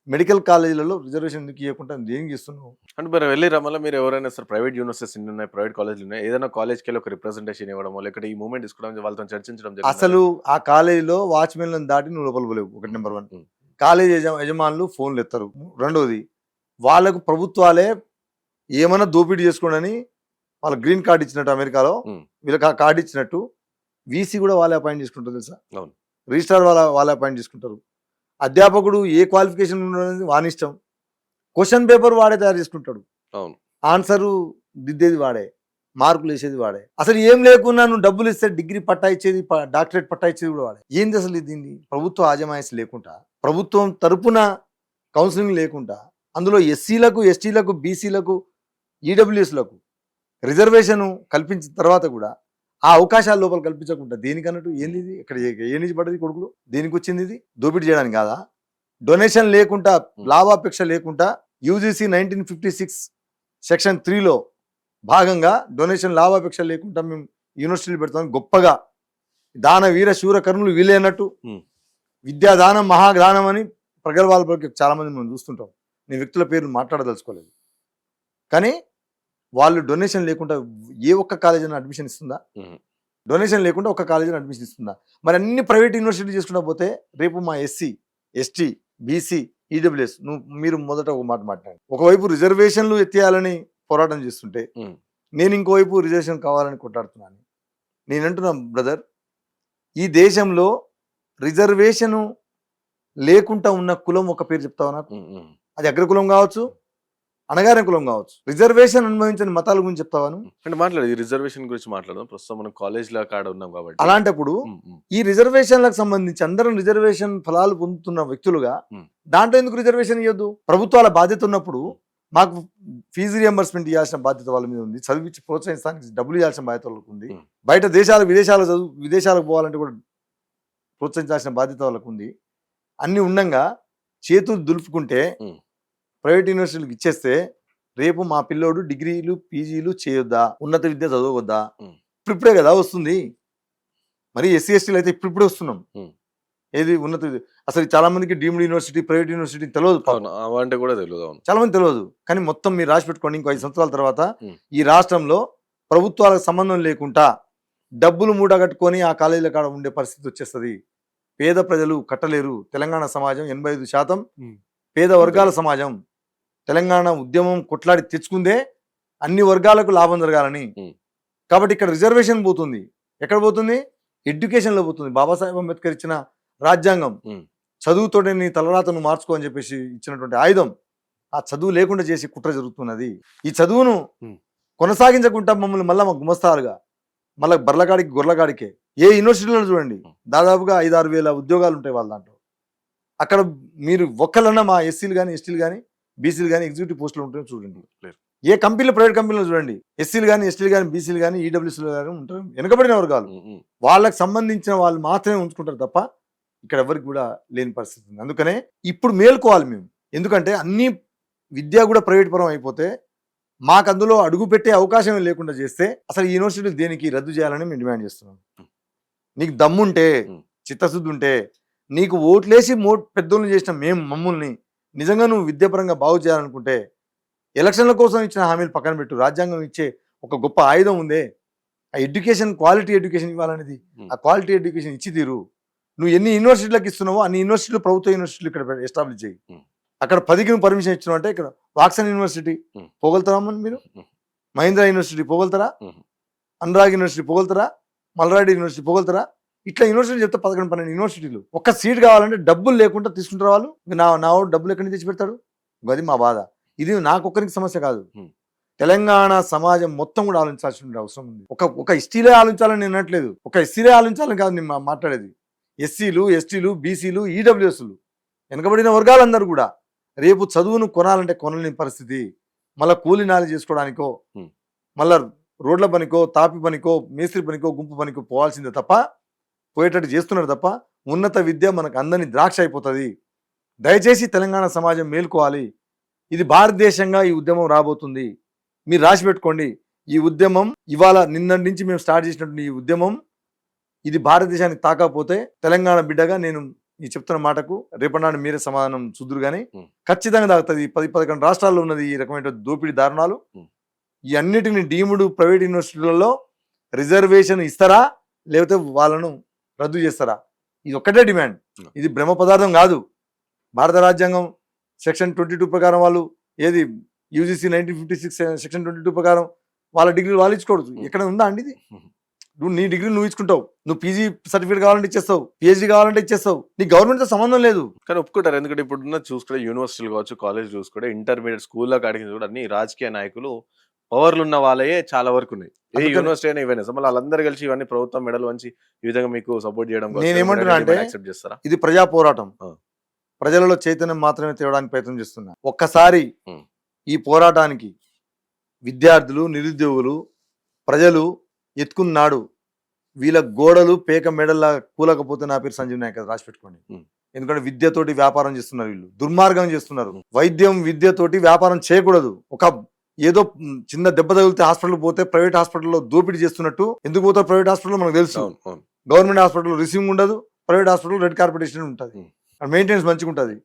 మెడికల్ కాలేజీలలో రిజర్వేషన్ ఎందుకు ఇవ్వకుండా దేనికి ఇస్తున్నావు? అంటే మీరు వెళ్ళి రమ్మల్లా మీరు ఎవరైనా సార్ ప్రైవేట్ యూనివర్సిటీస్ ఉన్నాయి, ప్రైవేట్ కాలేజీలు ఉన్నాయి, ఏదైనా కాలేజ్కి వెళ్ళి ఒక రిప్రజెంటేషన్ ఇవ్వడమో లేకపోతే ఈ మూమెంట్ తీసుకోవడం, వాళ్ళతో చర్చించడం? అసలు ఆ కాలేజీలో వాచ్మెన్లను దాటి నువ్వు లోపల పోలేవు. ఒకటి నెంబర్ 1. కాలేజ్ యజమానులు ఫోన్లు ఎత్తారు. రెండోది, వాళ్ళకు ప్రభుత్వాలే ఏమైనా దోపిడీ చేసుకోండి వాళ్ళ గ్రీన్ కార్డు ఇచ్చినట్టు అమెరికాలో వీళ్ళకి ఆ కార్డు ఇచ్చినట్టు వీసీ కూడా వాళ్ళే అపాయింట్ చేసుకుంటారు తెలుసా. రిజిస్ట్రార్ వాళ్ళే అపాయింట్ చేసుకుంటారు. అధ్యాపకుడు ఏ క్వాలిఫికేషన్ ఉన్నది వాని ఇష్టం. క్వశ్చన్ పేపర్ వాడే తయారు చేసుకుంటాడు, ఆన్సరు దిద్దేది వాడే, మార్కులు వేసేది వాడే. అసలు ఏం లేకున్నా నువ్వు డబ్బులు ఇస్తే డిగ్రీ పట్టా ఇచ్చేది, డాక్టరేట్ పట్టా ఇచ్చేది కూడా వాడే. ఏంది అసలు దీన్ని? ప్రభుత్వ ఆజమాయిషి లేకుండా, ప్రభుత్వం తరపున కౌన్సిలింగ్ లేకుండా, అందులో ఎస్సీలకు, ఎస్టీలకు, బీసీలకు, ఈడబ్ల్యూఎస్లకు రిజర్వేషన్ కల్పించిన తర్వాత కూడా ఆ అవకాశాల లోపల కల్పించకుండా దేనికన్నట్టు ఏంది ఇది? ఇక్కడ ఏ నుంచి పడ్డది కొడుకులు? దేనికి వచ్చింది ఇది? దోపిడీ చేయడానికి కాదా? డొనేషన్ లేకుండా, లాభాపేక్ష లేకుండా యూజీసీ 1956 సెక్షన్ 3లో భాగంగా డొనేషన్ లాభాపేక్ష లేకుండా మేము యూనివర్సిటీలు పెడతాం. గొప్పగా దాన వీర శూర కర్ణులు వీలే అన్నట్టు విద్యాదానం మహాదానం అని ప్రగల్భాల పలికే చాలా మంది మనం చూస్తుంటాం. నేను వ్యక్తుల పేర్లు మాట్లాడదలుచుకోలేదు. కానీ వాళ్ళు డొనేషన్ లేకుండా ఏ ఒక్క కాలేజీని అడ్మిషన్ ఇస్తుందా? డొనేషన్ లేకుండా ఒక్క కాలేజీని అడ్మిషన్ ఇస్తుందా? మరి అన్ని ప్రైవేట్ యూనివర్సిటీ చేసుకుంటా పోతే రేపు మా ఎస్సీ, ఎస్టీ, బీసీ, ఈడబ్ల్యూఎస్ మీరు మొదట ఒక మాట మాట్లాడండి. ఒకవైపు రిజర్వేషన్లు ఎత్తేయాలని పోరాటం చేస్తుంటే నేను ఇంకోవైపు రిజర్వేషన్ కావాలని కొట్లాడుతున్నాను. నేనంటున్నా బ్రదర్, ఈ దేశంలో రిజర్వేషను లేకుండా ఉన్న కులం ఒక పేరు చెప్తావా నాకు? అది అగ్ర కులం కావచ్చు, అనగారిన కులం కావచ్చు. రిజర్వేషన్ అనుభవించిన మతాల గురించి చెప్తావాను అంటే మాట్లాడదు. ఈ రిజర్వేషన్ గురించి మాట్లాడదాం. ప్రస్తుతం మనం కాలేజ్ లో కాడ ఉన్నాం కాబట్టి అలాంటప్పుడు ఈ రిజర్వేషన్లకు సంబంధించి అందరం రిజర్వేషన్ ఫలాలు పొందుతున్న వ్యక్తులుగా దాంట్లో ఎందుకు రిజర్వేషన్ ఇవ్వద్దు? ప్రభుత్వాల బాధ్యత ఉన్నప్పుడు మాకు ఫీజు రియంబర్స్మెంట్ ఇవ్వాల్సిన బాధ్యత వాళ్ళ మీద ఉంది. చదివించి ప్రోత్సహించడానికి డబ్బులు ఇవ్వాల్సిన బాధ్యత వాళ్ళకు ఉంది. బయట విదేశాలకు పోవాలంటే కూడా ప్రోత్సహించాల్సిన బాధ్యత వాళ్ళకు ఉంది. అన్ని ఉండంగా చేతులు దులుపుకుంటే ప్రైవేట్ యూనివర్సిటీలకు ఇచ్చేస్తే రేపు మా పిల్లోడు డిగ్రీలు, పీజీలు చేయొద్దా? ఉన్నత విద్య చదవద్దా? ఇప్పుడే కదా వస్తుంది. మరి ఎస్సీ ఎస్టీలు అయితే ఇప్పుడే వస్తున్నాం. ఏది ఉన్నత అసలు చాలా మందికి డీమ్డ్ యూనివర్సిటీ ప్రైవేట్ యూనివర్సిటీ తెలియదు పాపం. అవును అవంటే కూడా తెలియదు. అవును. చాలా మంది తెలియదు. కానీ మొత్తం మీరు రాసి పెట్టుకోండి, ఇంకో 5 సంవత్సరాల తర్వాత ఉమ్. ఈ రాష్ట్రంలో ప్రభుత్వాలకు సంబంధం లేకుండా డబ్బులు మూటగట్టుకొని ఆ కాలేజీల కాడ ఉండే పరిస్థితి వచ్చేస్తుంది. పేద ప్రజలు కట్టలేరు. తెలంగాణ సమాజం 85% ఉమ్. పేద వర్గాల సమాజం. తెలంగాణ ఉద్యమం కొట్లాడి తెచ్చుకుందే అన్ని వర్గాలకు లాభం జరగాలని. ఉమ్. కాబట్టి ఇక్కడ రిజర్వేషన్ పోతుంది. ఎక్కడ పోతుంది? ఎడ్యుకేషన్లో పోతుంది. బాబాసాహెబ్ అంబేద్కర్ ఇచ్చిన రాజ్యాంగం ఉమ్. చదువుతోనే నీ తలరాతను మార్చుకో అని చెప్పేసి ఇచ్చినటువంటి ఆయుధం ఆ చదువు లేకుండా చేసి కుట్ర జరుగుతున్నది. ఈ చదువును ఉమ్. కొనసాగించకుండా మమ్మల్ని మళ్ళీ మా గుమస్తాలుగా మళ్ళీ బర్లగాడికి గొర్రెగాడికే ఏ యూనివర్సిటీలో చూడండి దాదాపుగా 5-6 వేల ఉద్యోగాలు ఉంటాయి వాళ్ళ దాంట్లో. అక్కడ మీరు ఒక్కలన్నా మా ఎస్సీలు కానీ ఎస్టీలు కానీ బీసీలు కానీ ఎగ్జిక్యూటివ్ పోస్టులు ఉంటాయో చూడండి. లేరు. ఏ కంపెనీలు ప్రైవేట్ కంపెనీలో చూడండి ఎస్సీలు కానీ ఎస్టీలు కానీ బీసీలు కానీ ఈడబ్ల్యూసీలు కానీ ఉంటారు. వెనుకబడిన వర్గాలు ఉమ్. ఉమ్. వాళ్ళకి సంబంధించిన వాళ్ళు మాత్రమే ఉంచుకుంటారు తప్ప ఇక్కడ ఎవరికి కూడా లేని పరిస్థితి ఉంది. అందుకనే ఇప్పుడు మేల్కోవాలి మేము. ఎందుకంటే అన్ని విద్య కూడా ప్రైవేట్ పరం అయిపోతే మాకు అందులో అడుగు పెట్టే అవకాశం లేకుండా చేస్తే అసలు ఈ యూనివర్సిటీలు దేనికి రద్దు చేయాలని మేము డిమాండ్ చేస్తున్నాం. నీకు దమ్ముంటే చిత్తశుద్ధి ఉంటే నీకు ఓట్లేసి పెద్దోళ్ళని చేసిన మేము మమ్మల్ని నిజంగా నువ్వు విద్యాపరంగా బాగు చేయాలనుకుంటే ఎలక్షన్ల కోసం ఇచ్చిన హామీలు పక్కన పెట్టు. రాజ్యాంగం ఇచ్చే ఒక గొప్ప ఆయుధం ఉందే ఆ ఎడ్యుకేషన్, క్వాలిటీ ఎడ్యుకేషన్ ఇవ్వాలనేది. ఆ క్వాలిటీ ఎడ్యుకేషన్ ఇచ్చి తీరు. నువ్వు ఎన్ని యూనివర్సిటీలకు ఇస్తున్నావో అన్ని యూనివర్సిటీలు ప్రభుత్వ యూనివర్సిటీలు ఇక్కడ ఎస్టాబ్లిష్ చేయి. అక్కడ 10కి పర్మిషన్ ఇచ్చినావు అంటే ఇక్కడ వాక్సన్ యూనివర్సిటీ పోగలుగుతారా మీరు? మహీంద్రా యూనివర్సిటీ పోగలుగుతారా? అనురాగ్ యూనివర్సిటీ పోగలుగుతారా? మల్లారెడ్డి యూనివర్సిటీ పోగలుగుతారా? ఇట్లా యూనివర్సిటీ చెప్తే 11-12 యూనివర్సిటీలు. ఒక్క సీట్ కావాలంటే డబ్బులు లేకుండా తీసుకుంటారు వాళ్ళు. నా డబ్బులు ఎక్కడి నుంచి తెచ్చి పెడతాడు? అది మా బాధ. ఇది నాకొక్కరికి సమస్య కాదు, తెలంగాణ సమాజం మొత్తం కూడా ఆలోచించాల్సిన అవసరం ఉంది. ఒక ఎస్టీలే ఆలోచించాలని నేను అనట్లేదు, ఒక ఎస్సీలే ఆలోచించాలని కాదు నేను మాట్లాడేది. ఎస్సీలు ఎస్టీలు బీసీలు ఈడబ్ల్యూఎస్లు వెనకబడిన వర్గాలందరూ కూడా రేపు చదువును కొనాలంటే కొనలేని పరిస్థితి. మళ్ళీ కూలి నాలి చేసుకోవడానికో మళ్ళా రోడ్ల పనికో తాపి పనికో మేస్త్రి పనికో గుంపు పనికో పోవాల్సిందే తప్ప పోయేటట్టు చేస్తున్నారు తప్ప ఉన్నత విద్య మనకు అందని ద్రాక్ష అయిపోతుంది. దయచేసి తెలంగాణ సమాజం మేల్కోవాలి. ఇది భారతదేశంగా ఈ ఉద్యమం రాబోతుంది. మీరు రాసి పెట్టుకోండి. ఈ ఉద్యమం ఇవాళ నిన్నటి నుంచి మేము స్టార్ట్ చేసినటువంటి ఈ ఉద్యమం ఇది భారతదేశానికి తాకపోతే తెలంగాణ బిడ్డగా నేను ఈ చెప్తున్న మాటకు రేపటి మీరే సమాధానం చూదురు కానీ ఖచ్చితంగా తాగుతుంది. 10-11 రాష్ట్రాల్లో ఉన్నది ఈ రకమైన దోపిడీ దారుణాలు. ఈ అన్నిటిని డీమ్డ్ ప్రైవేట్ యూనివర్సిటీలలో రిజర్వేషన్ ఇస్తారా లేకపోతే వాళ్ళను రద్దు చేస్తారా? ఇది ఒక్కటే డిమాండ్. ఇది బ్రహ్మ పదార్థం కాదు. భారత రాజ్యాంగం సెక్షన్ 22 ప్రకారం వాళ్ళు ఏది యూజీసీ 1956 సెక్షన్ 22 ప్రకారం వాళ్ళ డిగ్రీలు వాళ్ళు ఇచ్చుకోవచ్చు. ఎక్కడ ఉందా అండి ఇది? నీ డిగ్రీ నువ్వు ఇచ్చుకుంటావు, నువ్వు పీజీ సర్టిఫికేట్ కావాలంటే ఇచ్చేస్తావు, పిహెచ్డీ కావాలంటే ఇచ్చేస్తావు, నీ గవర్నమెంట్తో సంబంధం లేదు. కానీ ఒప్పుకుంటారు. ఎందుకంటే ఇప్పుడున్న చూసుకుంటే యూనివర్సిటీలు కావచ్చు, కాలేజ్ చూసుకుంటే ఇంటర్మీడియట్ స్కూల్లో కాడికి కూడా అన్ని రాజకీయ నాయకులు పవర్లు ఉన్న వాళ్ళే చాలా వరకు ఉన్నాయి. ఏ యూనివర్సిటీ అయినా ఇవన్నీ మళ్ళీ వాళ్ళందరూ కలిసి ఇవన్నీ ప్రభుత్వం మెడల్ వంచి ఈ విధంగా మీకు సపోర్ట్ చేయడం నేనేమంటున్నా అంటే యాక్సెప్ట్ చేస్తారా? ఇది ప్రజా పోరాటం. ప్రజలలో చైతన్యం మాత్రమే తేవడానికి ప్రయత్నం చేస్తున్నా. ఒక్కసారి ఈ పోరాటానికి విద్యార్థులు నిరుద్యోగులు ప్రజలు ఎత్తుకున్నాడు వీళ్ళ గోడలు పేక మెడల్లా కూలకపోతే నా పేరు సంజీవ్ నాయక్ రాసి పెట్టుకోండి. ఎందుకంటే విద్యతోటి వ్యాపారం చేస్తున్నారు, వీళ్ళు దుర్మార్గం చేస్తున్నారు. వైద్యం విద్యతోటి వ్యాపారం చేయకూడదు. ఒక ఏదో చిన్న దెబ్బ తగిలితే హాస్పిటల్ పోతే ప్రైవేట్ హాస్పిటల్లో దోపిడీ చేస్తున్నట్టు ఎందుకు పోతారు? ప్రైవేట్ హాస్పిటల్లో మనకు తెలుసు. గవర్నమెంట్ హాస్పిటల్లో రిసీవింగ్ ఉండదు, ప్రైవేట్ హాస్పిటల్ రెడ్ కార్పెటేషన్ ఉంటుంది, మెయింటెనెన్స్ మంచిగా ఉంటుంది.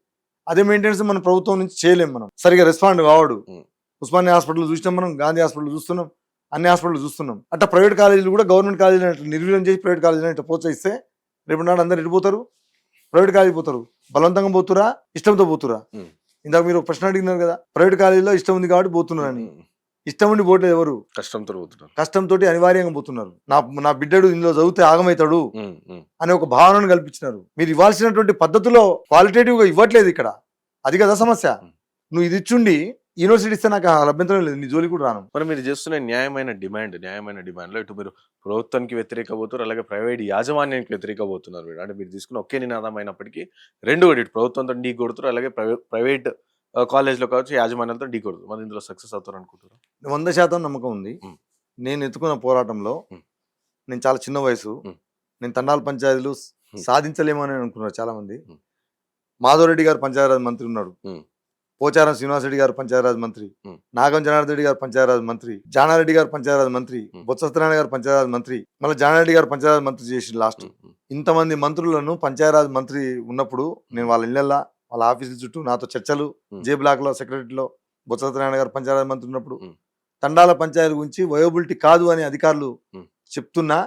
అదే మెయింటెనెన్స్ మన ప్రభుత్వం నుంచి చేయలేము. మనం సరిగా రెస్పాండ్ కావడు. ఉస్మానియా హాస్పిటల్ చూసినాం, మనం గాంధీ హాస్పిటల్ చూస్తున్నాం, అన్ని హాస్పిటల్ చూస్తున్నాం. అట్లా ప్రైవేట్ కాలేజీలు కూడా గవర్నమెంట్ కాలేజీలు నిర్వీర్యం చేసి ప్రైవేట్ కాలేజీలు ఇట్లా ప్రోత్సహిస్తే రేపు నాడు అందరు ఎడిపోతారు, ప్రైవేట్ కాలేజీ పోతారు. బలవంతంగా పోతురా ఇష్టంతో పోతురా? ఇందాక మీరు ప్రశ్న అడిగినారు కదా, ప్రైవేట్ కాలేజీలో ఇష్టం ఉంది కాబట్టి పోతున్నారని. ఇష్టం ఉండి పోవట్లేదు ఎవరు, కష్టంతో పోతున్నారు. కష్టంతో అనివార్యంగా పోతున్నారు. నా బిడ్డడు ఇందులో చదివితే ఆగమవుతాడు అనే ఒక భావనను కల్పించినారు. మీరు ఇవ్వాల్సినటువంటి పద్ధతిలో క్వాలిటేటివ్ గా ఇవ్వట్లేదు ఇక్కడ. అది కదా సమస్య. నువ్వు ఇది ఇచ్చుండి యూనివర్సిటీ ఇస్తే నాకు అభ్యంతరం లేదు, నీ జోలి కూడా రాను. మరి మీరు చేస్తున్న న్యాయమైన డిమాండ్ లో ఇటు మీరు ప్రభుత్వానికి వ్యతిరేక పోతున్నారు, అలాగే ప్రైవేట్ యాజమాన్యానికి వ్యతిరేక పోతున్నారు. అంటే మీరు తీసుకున్న ఒకే నినాదమైనప్పటికీ రెండు కూడా ఇటు ప్రభుత్వంతో ఢీ కొడుతున్నారు, అలాగే ప్రైవేట్ కాలేజ్ లో కావచ్చు యాజమాన్యాలతో ఢీ కొడుతుంది. మరి ఇందులో సక్సెస్ అవుతారు అనుకుంటారు? 100% నమ్మకం ఉంది. నేను ఎత్తుకున్న పోరాటంలో నేను చాలా చిన్న వయసు, నేను తండాల పంచాయతీలు సాధించలేమని అనుకున్నారు చాలా మంది. మాధవరెడ్డి గారు పంచాయతీరాజ్ మంత్రి ఉన్నాడు, పోచారం శ్రీనివాసరెడ్డి గారు పంచాయతీరాజ్ మంత్రి, నాగం జనార్దన్ రెడ్డి గారు పంచాయతీరాజ్ మంత్రి, జానారెడ్డి గారు పంచాయతీరాజ్ మంత్రి, బొత్స సత్యనారాయణ గారు పంచాయతీరాజ్ మంత్రి, మళ్ళీ జానారెడ్డి గారు పంచాయతీరాజ్ మంత్రి చేసి లాస్ట్. ఇంతమంది మంత్రులను పంచాయతీరాజ్ మంత్రి ఉన్నప్పుడు నేను వాళ్ళ ఇళ్ళల్లో వాళ్ళ ఆఫీసుల చుట్టూ నాతో చర్చలు, జే బ్లాక్ లో సెక్రటరీలో బొత్స సత్యనారాయణ గారు పంచాయతీరాజ్ మంత్రి ఉన్నప్పుడు తండాల పంచాయతీ గురించి వయోబిలిటీ కాదు అని అధికారులు చెప్తున్నా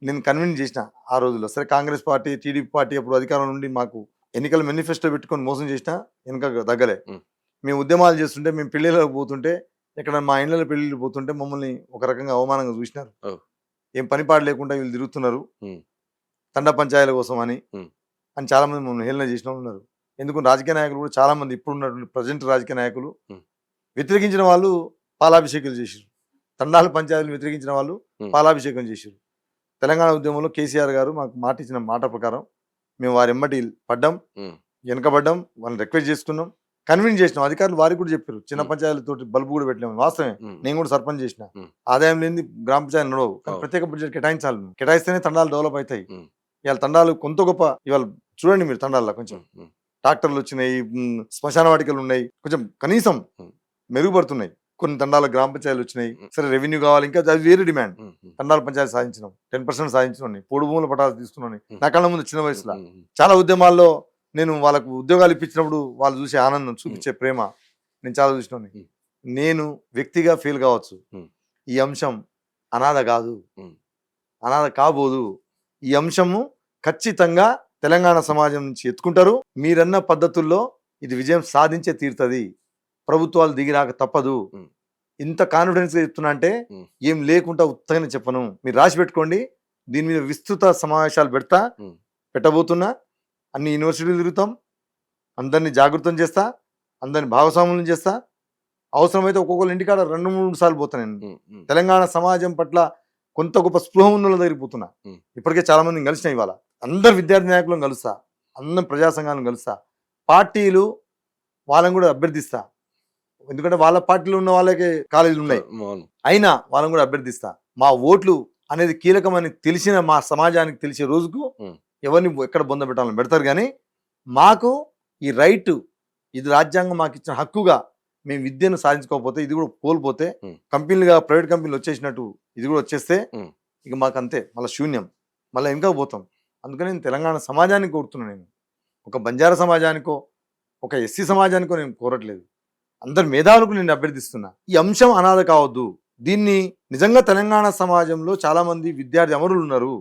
నేను కన్విన్స్ చేసిన ఆ రోజుల్లో. సరే కాంగ్రెస్ పార్టీ టీడీపీ పార్టీ అప్పుడు అధికారం నుండి మాకు ఎన్నికల మేనిఫెస్టో పెట్టుకొని మోసం చేసినా వెనక తగ్గలే. మేము ఉద్యమాలు చేస్తుంటే, మేము పెళ్లిళ్ళకి పోతుంటే, ఎక్కడ మా ఇండ్లలో పెళ్లిళ్ళు పోతుంటే మమ్మల్ని ఒక రకంగా అవమానంగా చూసినారు. ఏం పనిపాటు లేకుండా వీళ్ళు తిరుగుతున్నారు తండా పంచాయతీల కోసం అని చాలా మంది మమ్మల్ని హేళన చేసిన వాళ్ళు ఉన్నారు. ఎందుకు రాజకీయ నాయకులు కూడా చాలా మంది ఇప్పుడు ఉన్నటువంటి ప్రజెంట్ రాజకీయ నాయకులు వ్యతిరేకించిన వాళ్ళు పాలాభిషేకాలు చేశారు. తండాల పంచాయతీలు వ్యతిరేకించిన వాళ్ళు పాలాభిషేకం చేశారు. తెలంగాణ ఉద్యమంలో కేసీఆర్ గారు మాకు మాట ఇచ్చిన మాట ప్రకారం మేము వారి ఎమ్మటి పడ్డాం, వెనకబడ్డాం, వాళ్ళని రిక్వెస్ట్ చేసుకున్నాం, కన్విన్స్ చేసినాం. అధికారులు వారికి కూడా చెప్పారు చిన్న పంచాయతీలతో బల్బు కూడా పెట్టలేము. వాస్తవమే, నేను కూడా సర్పంచ్ చేసిన. ఆదాయం లేని గ్రామ పంచాయతీ నడవు, కానీ ప్రత్యేక బడ్జెట్ కేటాయించాలి. కేటాయిస్తేనే తండాలు డెవలప్ అవుతాయి. ఇవాళ తండాలు కొంత గొప్ప ఇవాళ చూడండి మీరు, తండాల్లో కొంచెం ట్రాక్టర్లు వచ్చినాయి, శ్మశాన వాటికలు ఉన్నాయి, కొంచెం కనీసం మెరుగుపడుతున్నాయి. కొన్ని తండాల గ్రామ పంచాయతీలు వచ్చినాయి. సరే రెవెన్యూ కావాలి, ఇంకా అది వేరే డిమాండ్. తండాల పంచాయతీ సాధించినాం, 10% సాధించినాం, పొడు భూముల పటాలు తీసుకున్నాను నా కళ్ళ ముందు చిన్న వయసులో. చాలా ఉద్యమాల్లో నేను వాళ్ళకు ఉద్యోగాలు ఇప్పించినప్పుడు వాళ్ళు చూసే ఆనందం, చూపించే ప్రేమ నేను చాలా చూసినాను. నేను వ్యక్తిగా ఫీల్ కావచ్చు, ఈ అంశం అనాథ కాదు, అనాథ కాబోదు. ఈ అంశము ఖచ్చితంగా తెలంగాణ సమాజం నుంచి ఎత్తుకుంటారు. మీరన్న పద్ధతుల్లో ఇది విజయం సాధించే తీరుతుంది. ప్రభుత్వాలు దిగిరాక తప్పదు. ఇంత కాన్ఫిడెన్స్ గా చెప్తున్నా అంటే ఏం లేకుండా ఉత్తగానే చెప్పను. మీరు రాసి పెట్టుకోండి. దీని మీద విస్తృత సమావేశాలు పెట్టబోతున్నా. అన్ని యూనివర్సిటీలు తిరుగుతాం, అందరినీ జాగృతం చేస్తా, అందరిని భాగస్వాములను చేస్తా. అవసరమైతే ఒక్కొక్కరు ఇంటికాడ 2-3 సార్లు పోతా. నేను తెలంగాణ సమాజం పట్ల కొంత గొప్ప స్పృహ ఉన్న దగ్గరికి పోతున్నా. ఇప్పటికే చాలా మందిని కలిసిన. ఇవాళ అందరు విద్యార్థి నాయకులను కలుస్తా, అందరు ప్రజా సంఘాలను కలుస్తా, పార్టీలు వాళ్ళని కూడా అభ్యర్థిస్తా. ఎందుకంటే వాళ్ళ పార్టీలో ఉన్న వాళ్ళకే కాలేజీలు ఉన్నాయి, అయినా వాళ్ళని కూడా అభ్యర్థిస్తా. మా ఓట్లు అనేది కీలకమని తెలిసిన మా సమాజానికి తెలిసే రోజుకు ఎవరిని ఎక్కడ బొంద పెట్టాలని పెడతారు. కానీ మాకు ఈ రైట్, ఇది రాజ్యాంగం మాకు ఇచ్చిన హక్కుగా మేము విద్యను సాధించుకోకపోతే, ఇది కూడా కోల్పోతే, కంపెనీలుగా ప్రైవేట్ కంపెనీలు వచ్చేసినట్టు ఇది కూడా వచ్చేస్తే ఇక మాకు అంతే, మళ్ళీ శూన్యం, మళ్ళీ ఇంకా పోతాం. అందుకని నేను తెలంగాణ సమాజానికి కోరుతున్నాను. నేను ఒక బంజారా సమాజానికో ఒక ఎస్సీ సమాజానికో నేను కోరట్లేదు, అందరు మేధావులకు నేను అభ్యర్థిస్తున్నా. ఈ అంశం అనాథ కావద్దు. దీన్ని నిజంగా తెలంగాణ సమాజంలో చాలా మంది విద్యార్థి అమరులు ఉన్నారు,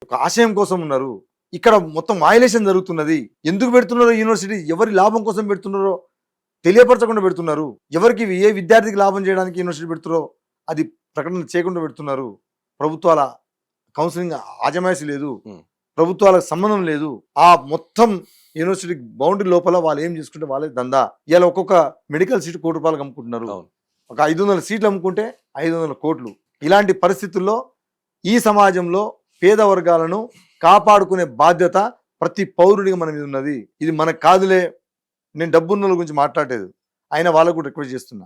ఒక ఆశయం కోసం ఉన్నారు. ఇక్కడ మొత్తం వాయిలేషన్ జరుగుతున్నది. ఎందుకు పెడుతున్నారో యూనివర్సిటీ, ఎవరి లాభం కోసం పెడుతున్నారో తెలియపరచకుండా పెడుతున్నారు. ఎవరికి ఏ విద్యార్థికి లాభం చేయడానికి యూనివర్సిటీ పెడుతున్నారో అది ప్రకటన చేయకుండా పెడుతున్నారు. ప్రభుత్వాల కౌన్సిలింగ్ ఆజమాయిషి లేదు, ప్రభుత్వాలకు సంబంధం లేదు. ఆ మొత్తం యూనివర్సిటీ బౌండరీ లోపల వాళ్ళు ఏం చేసుకుంటే వాళ్ళే దందా. ఇలా ఒక్కొక్క మెడికల్ సీట్ ₹1,00,00,000 అమ్ముకుంటున్నారు. ఒక 500 సీట్లు అమ్ముకుంటే 500 కోట్లు. ఇలాంటి పరిస్థితుల్లో ఈ సమాజంలో పేద వర్గాలను కాపాడుకునే బాధ్యత ప్రతి పౌరుడిగా మన మీద ఉన్నది. ఇది మనకు కాదులే, నేను డబ్బున్న గురించి మాట్లాడేది, అయినా వాళ్ళకు కూడా రిక్వెస్ట్ చేస్తున్నా.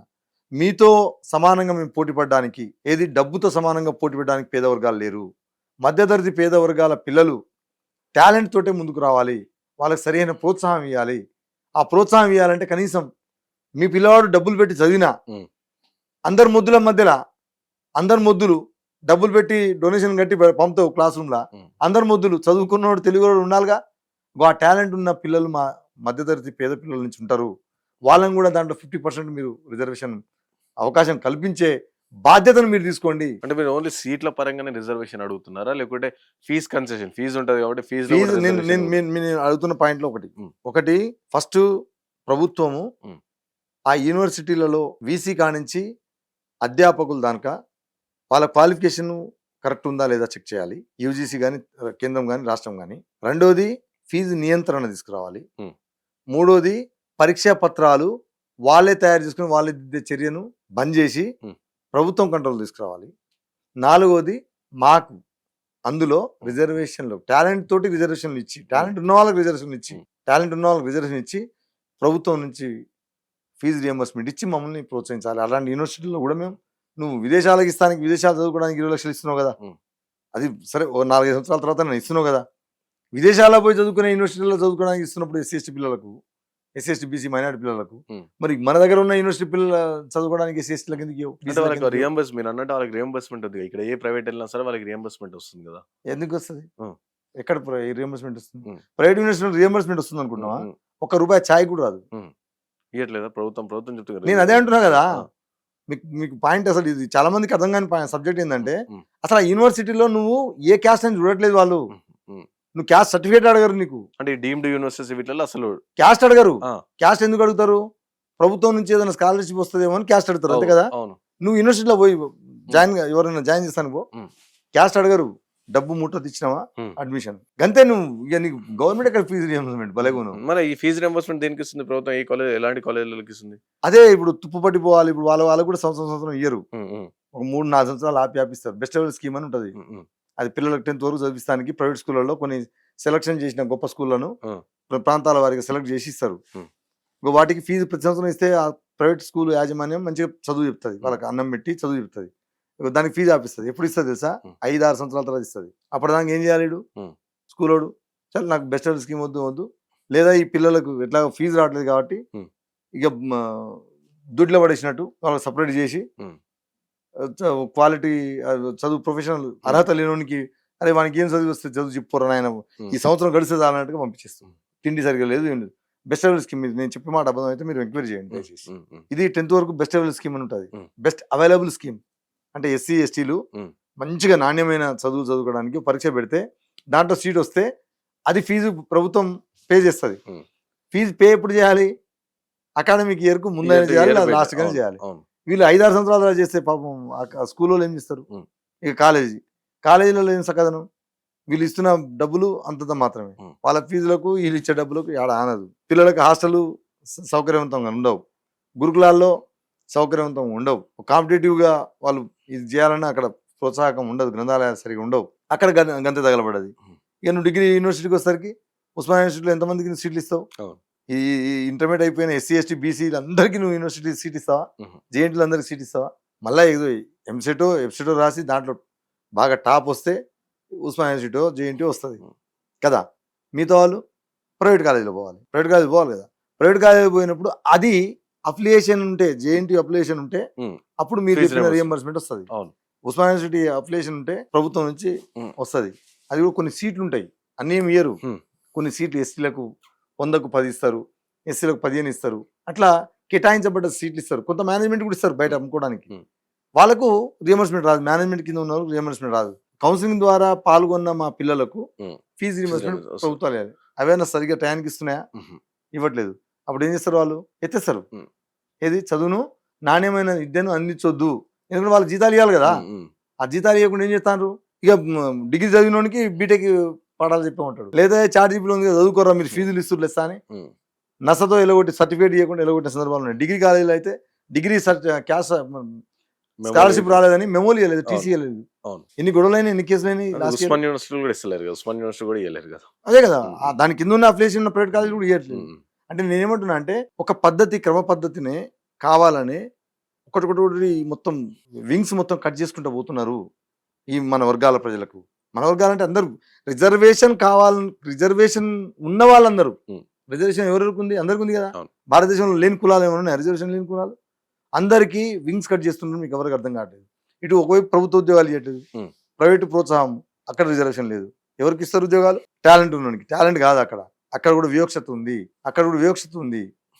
మీతో సమానంగా మేము పోటీ పడడానికి, ఏది డబ్బుతో సమానంగా పోటీ పడడానికి పేద వర్గాలు లేరు. మధ్యతరగతి పేద వర్గాల పిల్లలు టాలెంట్ తోటే ముందుకు రావాలి. వాళ్ళకి సరైన ప్రోత్సాహం ఇవ్వాలి. ఆ ప్రోత్సాహం ఇవ్వాలంటే కనీసం మీ పిల్లవాడు డబ్బులు పెట్టి చదివినా, అందరు మొద్దుల మధ్యలో అందరు మొద్దులు డబ్బులు పెట్టి డొనేషన్ కట్టి పంపుతావు క్లాస్ రూమ్లో, అందరు మొద్దులు చదువుకున్నవాడు తెలుగువాడు ఉండాలిగా. ఆ టాలెంట్ ఉన్న పిల్లలు మా మధ్యతరగతి పేద పిల్లల నుంచి ఉంటారు. వాళ్ళని కూడా దాంట్లో 50% మీరు రిజర్వేషన్ అవకాశం కల్పించే బాధ్యతను మీరు తీసుకోండి. అంటే మీరు ఓన్లీ సీట్ల పరంగానే రిజర్వేషన్ అడుగుతున్నారా, లేకుంటే ఫీజు కన్సెషన్, ఫీజు ఉంటుంది కాబట్టి ఫీజు నేను అడుగుతున్న పాయింట్లో ఒకటి ఫస్ట్ ప్రభుత్వము ఆ యూనివర్సిటీలలో వీసీ కానించి అధ్యాపకులు దానిక వాళ్ళ క్వాలిఫికేషన్ కరెక్ట్ ఉందా లేదా చెక్ చేయాలి. యూజీసీ కానీ కేంద్రం కానీ రాష్ట్రం కానీ. రెండోది ఫీజు నియంత్రణ తీసుకురావాలి. మూడోది పరీక్షా పత్రాలు వాళ్ళే తయారు చేసుకుని వాళ్ళే దిద్దే చర్యను బంద్ చేసి ప్రభుత్వం కంట్రోల్ తీసుకురావాలి. నాలుగోది మాకు అందులో రిజర్వేషన్లు టాలెంట్ తోటి రిజర్వేషన్లు ఇచ్చి, టాలెంట్ ఉన్న వాళ్ళకి రిజర్వేషన్ ఇచ్చి ప్రభుత్వం నుంచి ఫీజు రియంబర్స్మెంట్ ఇచ్చి మమ్మల్ని ప్రోత్సహించాలి. అలాంటి యూనివర్సిటీలో కూడా మేము, నువ్వు విదేశాలకు ఇస్తానికి, విదేశాలు చదువుకోవడానికి 20 లక్షలు ఇస్తున్నావు కదా, అది సరే, 4-5 సంవత్సరాల తర్వాత నేను ఇస్తున్నావు కదా. విదేశాల్లో పోయి చదువుకునే యూనివర్సిటీలో చదువుకోవడానికి ఇస్తున్నప్పుడు ఎస్సీ ఎస్టీ పిల్లలకు ఎస్సీ ఎస్టీ బీసీ మైనారిటీ పిల్లలకు. ఉమ్. మరి మన దగ్గర ఉన్న యూనివర్సిటీ పిల్లలు చదువుకోవడానికి ఎస్సీ ఎస్టీలకు ఎందుకు ఇవ్వవు? అంటే బీసీలకు వాళ్ళకి ఎందుకు ఇవ్వవు? రియంబర్స్ మీరు అన్నట్టు వాళ్ళకి రియంబర్స్మెంట్ ఉంది. ఇక్కడ ఏ ప్రైవేట్ వెళ్ళినా సరే వాళ్ళకి రియంబర్స్మెంట్ వస్తుంది కదా. ఎందుకు వస్తుంది? ఉమ్. ఎక్కడ రియంబర్స్మెంట్ వస్తుంది? ఉమ్. ప్రైవేట్ యూనివర్సిటీ రియంబర్స్మెంట్ వస్తుంది అనుకుంటున్నావా? ఉమ్. ₹1 ఛాయ్ కూడా రాదు. ఇవ్వట్లేదా ప్రభుత్వం చెప్తుంది నేను అదే అంటున్నా కదా. ఆ. మీకు మీకు పాయింట్ అసలు ఇది చాలా మందికి అర్థం కాని సబ్జెక్ట్ ఏంటంటే ఉమ్. అసలు ఆ యూనివర్సిటీలో నువ్వు ఏ క్యాస్ట్ అని చూడట్లేదు వాళ్ళు. ఉమ్. నువ్వు క్యాస్ట్ సర్టిఫికేట్ అడగరు, నీకు అంటే డీమ్డ్ యూనివర్సిటీస్ వీటిలో అసలు క్యాస్ట్ అడగరు. ఆ. క్యాస్ట్ ఎందుకు అడుగుతారు? ప్రభుత్వం నుంచి ఏదైనా స్కాలర్షిప్ వస్తుందేమో అని క్యాస్ట్ అడుగుతారు, అంతే కదా. అవును. నువ్వు యూనివర్సిటీలో పోయి ఎవరైనా జాయిన్ చేస్తాను పో, ఉమ్. క్యాస్ట్ అడగరు. డబ్బు ముట్ట తెచ్చినావా ఉమ్. అడ్మిషన్ గంతే. నువ్వు ఇక నీకు గవర్నమెంట్ ఎక్కడ ఫీజు రియంబర్స్మెంట్ భలేగా నువ్వు. మరి ఈ ఫీజు రింబర్స్మెంట్ దేనికి ఇస్తుంది ప్రభుత్వం? ఏ కాలేజ్ ఎలాంటి కాలేజీలకు ఇస్తుంది? అదే ఇప్పుడు తుప్పు పట్టిపోవాలి. ఇప్పుడు వాళ్ళకు కూడా సంవత్సరం ఇయ్యరు. ఉమ్. ఉమ్. ఒక 3-4 సంవత్సరాలు ఆపిస్తారు. బెస్ట్ లెవెల్ స్కీమ్ అని ఉంటుంది. ఉమ్. ఉమ్. అది పిల్లలకు 10th వరకు చదివిస్తానికి ప్రైవేట్ స్కూళ్ళలో కొన్ని సెలక్షన్ చేసిన గొప్ప స్కూళ్ళను ఆ. ప్రాంతాల వారికి సెలెక్ట్ చేసి ఇస్తారు. ఉమ్. వాటికి ఫీజు ప్రతి సంవత్సరం ఇస్తే ఆ ప్రైవేట్ స్కూల్ యాజమాన్యం మంచిగా చదువు చెప్తుంది, వాళ్ళకి అన్నం పెట్టి చదువు చెప్తుంది. దానికి ఫీజు ఆపిస్తుంది. ఎప్పుడు ఇస్తుంది తెలుసా? 5-6 సంవత్సరాల తర్వాత ఇస్తుంది. అప్పటిదాకా ఏం చేయాలి? స్కూలోడు చాలా నాకు బెస్ట్ లెవెల్ స్కీమ్ వద్దు, లేదా ఈ పిల్లలకు ఎట్లా ఫీజు రావట్లేదు కాబట్టి ఇక దుడ్లో పడేసినట్టు వాళ్ళకి సపరేట్ చేసి క్వాలిటీ చదువు ప్రొఫెషనల్ అర్హత లేనోనికి అరే వానికి ఏం చదువు వస్తే చదువు చెప్పుకోరా ఆయన, ఈ సంవత్సరం గడిచేది అన్నట్టుగా పంపించేస్తాం. తిండి సరిగ్గా లేదు, ఏం లేదు. బెస్ట్ లెవెల్ స్కీమ్ నేను చెప్పే మాట అబద్ధం అయితే మీరు ఎంక్వైరీ చేయండి దయచేసి. ఇది 10th వరకు బెస్ట్ లెవెల్ స్కీమ్ అని ఉంటుంది. బెస్ట్ అవైలబుల్ స్కీమ్ అంటే ఎస్సీ ఎస్టీలు మంచిగా నాణ్యమైన చదువు చదువుకోవడానికి పరీక్ష పెడితే దాంట్లో సీట్ వస్తే అది ఫీజు ప్రభుత్వం పే చేస్తుంది. ఫీజు పే ఎప్పుడు చేయాలి? అకాడమిక్ ఇయర్కు ముందైనా చేయాలి, లాస్ట్ గానే చేయాలి. వీళ్ళు 5-6 సంవత్సరాలు చేస్తే పాపం స్కూల్లో ఏం చేస్తారు? ఇక కాలేజీలలో ఏం సకదనం? వీళ్ళు ఇస్తున్న డబ్బులు అంతంత మాత్రమే. వాళ్ళ ఫీజులకు వీళ్ళు ఇచ్చే డబ్బులకు ఆడ ఆనదు. పిల్లలకు హాస్టల్ సౌకర్యవంతంగా ఉండవు, గురుకులాల్లో సౌకర్యవంతంగా ఉండవు, కాంపిటేటివ్గా వాళ్ళు ఇది చేయాలన్నా అక్కడ ప్రోత్సాహకం ఉండదు, గ్రంథాలయాలు సరిగా ఉండవు, అక్కడ గంత తగలబడది. ఇక నువ్వు డిగ్రీ యూనివర్సిటీకి వచ్చేసరికి ఉస్మానియా యూనివర్సిటీలో ఎంతమందికి సీట్లు ఇస్తావు? ఈ ఇంటర్మీడియట్ అయిపోయిన ఎస్సీ ఎస్టీ బీసీలు అందరికీ నువ్వు యూనివర్సిటీ సీట్ ఇస్తావా? జేఎన్టీలు అందరికి సీట్ ఇస్తావా? మళ్ళీ ఏదో ఎంసెటో ఎఫ్సెటో రాసి దాంట్లో బాగా టాప్ వస్తే ఉస్మానియా యూనివర్సిటీ జేఎన్టీ వస్తుంది కదా. మిగతా వాళ్ళు ప్రైవేట్ కాలేజీలో పోవాలి కదా. ప్రైవేట్ కాలేజీలో పోయినప్పుడు అది అఫిలియేషన్ ఉంటే, జేఎన్టీ అఫిలియేషన్ ఉంటే అప్పుడు మీరు చెప్పిన రియంబర్స్మెంట్ వస్తుంది. ఉస్మానియా యూనివర్సిటీ అఫిలియేషన్ ఉంటే ప్రభుత్వం నుంచి వస్తుంది. అది కూడా కొన్ని సీట్లు ఉంటాయి, అన్నీ ఏమి ఇయ్యరు. కొన్ని సీట్లు ఎస్టీలకు 100కు 10 ఇస్తారు, ఎస్సీలకు 15 ఇస్తారు. అట్లా కేటాయించబడ్డ సీట్లు ఇస్తారు. కొంత మేనేజ్మెంట్ కూడా ఇస్తారు బయట అమ్ముకోవడానికి. వాళ్ళకు రియంబర్స్మెంట్ రాదు, మేనేజ్మెంట్ కింద ఉన్న వాళ్ళకి రియంబర్స్మెంట్ రాదు. కౌన్సిలింగ్ ద్వారా పాల్గొన్న మా పిల్లలకు ఫీజు రియంబర్స్మెంట్ ప్రభుత్వాలు ఇవ్వాలి. అవైనా సరిగ్గా టయానికి ఇస్తున్నాయా? ఇవ్వట్లేదు. అప్పుడు ఏం చేస్తారు? వాళ్ళు ఎత్తేస్తారు. ఏది చదువును నాణ్యమైన విద్యను అందించొద్దు, ఎందుకంటే వాళ్ళు జీతాలు ఇవ్వాలి కదా. ఆ జీతాలు ఇవ్వకుండా ఏం చేస్తారు? ఇక డిగ్రీ చదివినోనికి బీటెక్ పాఠాలు చెప్పే ఉంటాడు, లేదా చార్జీపీలో ఉంది చదువుకోరా మీరు ఫీజులు ఇస్తారు లెస్తా అని నష్టతో ఎలగొట్టి సర్టిఫికేట్ ఇవ్వకుండా ఎలగొట్టిన సందర్భాలు ఉన్నాయి. డిగ్రీ కాలేజీలో అయితే డిగ్రీ క్యాష్ స్కాలర్షిప్ రాలేదని మెమోలు ఇవ్వలేదు, టీసీ ఇవ్వలేదు. ఎన్ని గొడవలైనా, ఎన్ని కేసులైనా అదే కదా. దాని కింద ఉన్న అఫిలియేషన్ ఉన్న ప్రైవేట్ కాలేజీ కూడా ఇవ్వట్లేదు. అంటే నేనేమంటున్నా అంటే ఒక పద్ధతి, క్రమ పద్ధతినే కావాలని ఒకటి మొత్తం వింగ్స్ మొత్తం కట్ చేసుకుంటూ పోతున్నారు ఈ మన వర్గాల ప్రజలకు. మన వర్గాలంటే అందరూ రిజర్వేషన్ కావాలని, రిజర్వేషన్ ఉన్న వాళ్ళందరూ, రిజర్వేషన్ ఎవరికి ఉంది? అందరికి ఉంది కదా. భారతదేశంలో లేని కులాలు ఏమైనా ఉన్నాయి? రిజర్వేషన్ లేని కులాలు అందరికీ వింగ్స్ కట్ చేస్తుంటారు. మీకు ఎవరికి అర్థం కావట్లేదు. ఇటు ఒకవైపు ప్రభుత్వ ఉద్యోగాలు ఇవ్వట్లేదు, ప్రైవేటు ప్రోత్సాహం, అక్కడ రిజర్వేషన్ లేదు. ఎవరికి ఇస్తారు ఉద్యోగాలు? టాలెంట్ ఉన్నోనికి. టాలెంట్ కాదు అక్కడ కూడా వివక్షత ఉంది.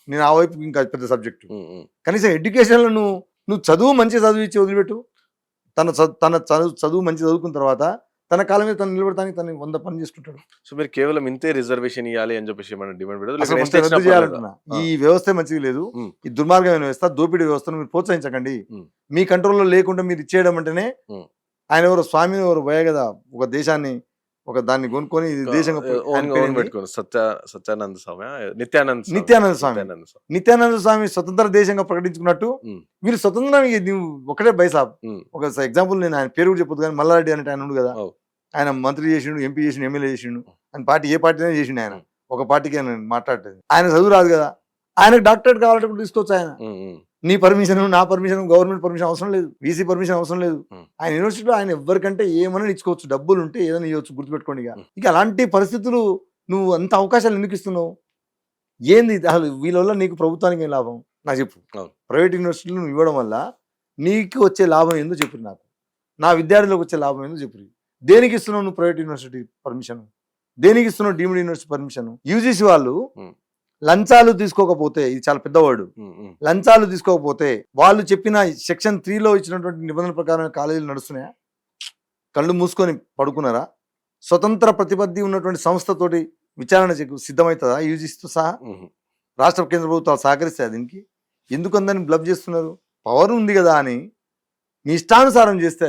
నేను ఆ వైపు ఇంకా పెద్ద సబ్జెక్టు. కనీసం ఎడ్యుకేషన్లో నువ్వు చదువు మంచి చదువు ఇచ్చి వదిలిపెట్టు. తన చదువు మంచి చదువుకున్న తర్వాత తన కాలం మీద తను నిలబడటానికి తను 100 పని చేసుకుంటాడు. సో మీరు కేవలం ఇంతే రిజర్వేషన్ ఇవ్వాలి అని చెప్పేసి డిమాండ్ చేయాలంటున్నా. ఈ వ్యవస్థ మంచిది లేదు, ఈ దుర్మార్గమైన వ్యవస్థ, దోపిడీ వ్యవస్థను మీరు ప్రోత్సహించకండి. మీ కంట్రోల్లో లేకుండా మీరు ఇచ్చేయడం అంటేనే ఆయన ఎవరు స్వామి ఎవరు పోయే కదా, ఒక దేశాన్ని ఒక దాన్ని కొనుక్కొని దేశంగా నిత్యానంద స్వామి స్వతంత్ర దేశంగా ప్రకటించుకున్నట్టు వీళ్ళు స్వతంత్రం. నువ్వు ఒకటే బైసాబ్. ఒక ఎగ్జాంపుల్ నేను ఆయన పేరు కూడా చెప్పొద్దు కానీ మల్లారెడ్డి అంటే ఆయన ఉండు కదా, ఆయన మంత్రి చేసిండు, ఎంపీ చేసిండు, ఎమ్మెల్యే చేసిండు, ఆయన పార్టీ ఏ పార్టీనే చేసిండు. ఆయన ఒక పార్టీకి ఆయన మాట్లాడలేదు. ఆయన చదువు రాదు కదా, ఆయనకు డాక్టరేట్ కావాలంటే కూడా తీసుకోవచ్చు. ఆయన నీ పర్మిషన్, నా పర్మిషన్, గవర్నమెంట్ పర్మిషన్ అవసరం లేదు, వీసీ పర్మిషన్ అవసరం లేదు. ఆయన యూనివర్సిటీలో ఆయన ఎవరికంటే ఏమైనా ఇచ్చుకోవచ్చు, డబ్బులు ఉంటే ఏదైనా ఇవ్వచ్చు, గుర్తుపెట్టుకోండి. ఇక అలాంటి పరిస్థితులు నువ్వు అంత అవకాశాలు ఎందుకు ఇస్తున్నావు? ఏంది ఇది? అసలు వీళ్ళ వల్ల నీకు ప్రభుత్వానికి ఏం లాభం నాకు చెప్పు. అవును. ప్రైవేట్ యూనివర్సిటీలు నువ్వు ఇవ్వడం వల్ల నీకు వచ్చే లాభం ఏందో చెప్పు నాకు. నా విద్యార్థులకు వచ్చే లాభం ఏందో చెప్పు. దేనికి ఇస్తున్నావు నువ్వు ప్రైవేట్ యూనివర్సిటీ పర్మిషన్? దేనికి ఇస్తున్నావు డీమ్డ్ యూనివర్సిటీ పర్మిషన్? యూజీసీ వాళ్ళు లంచాలు తీసుకోకపోతే, ఇది చాలా పెద్ద వర్డ్, లంచాలు తీసుకోకపోతే వాళ్ళు చెప్పిన సెక్షన్ 3లో ఇచ్చినటువంటి నిబంధనల ప్రకారం కాలేజీలు నడుస్తున్నాయా? కళ్ళు మూసుకొని పడుకున్నారా? స్వతంత్ర ప్రతిపత్తి ఉన్నటువంటి సంస్థతోటి విచారణ సిద్ధమవుతుందా యూజీసీతో సహా? రాష్ట్ర కేంద్ర ప్రభుత్వాలు సహకరిస్తాయి దీనికి? ఎందుకు అందరిని బ్లబ్ చేస్తున్నారు? పవర్ ఉంది కదా అని మీ ఇష్టానుసారం చేస్తే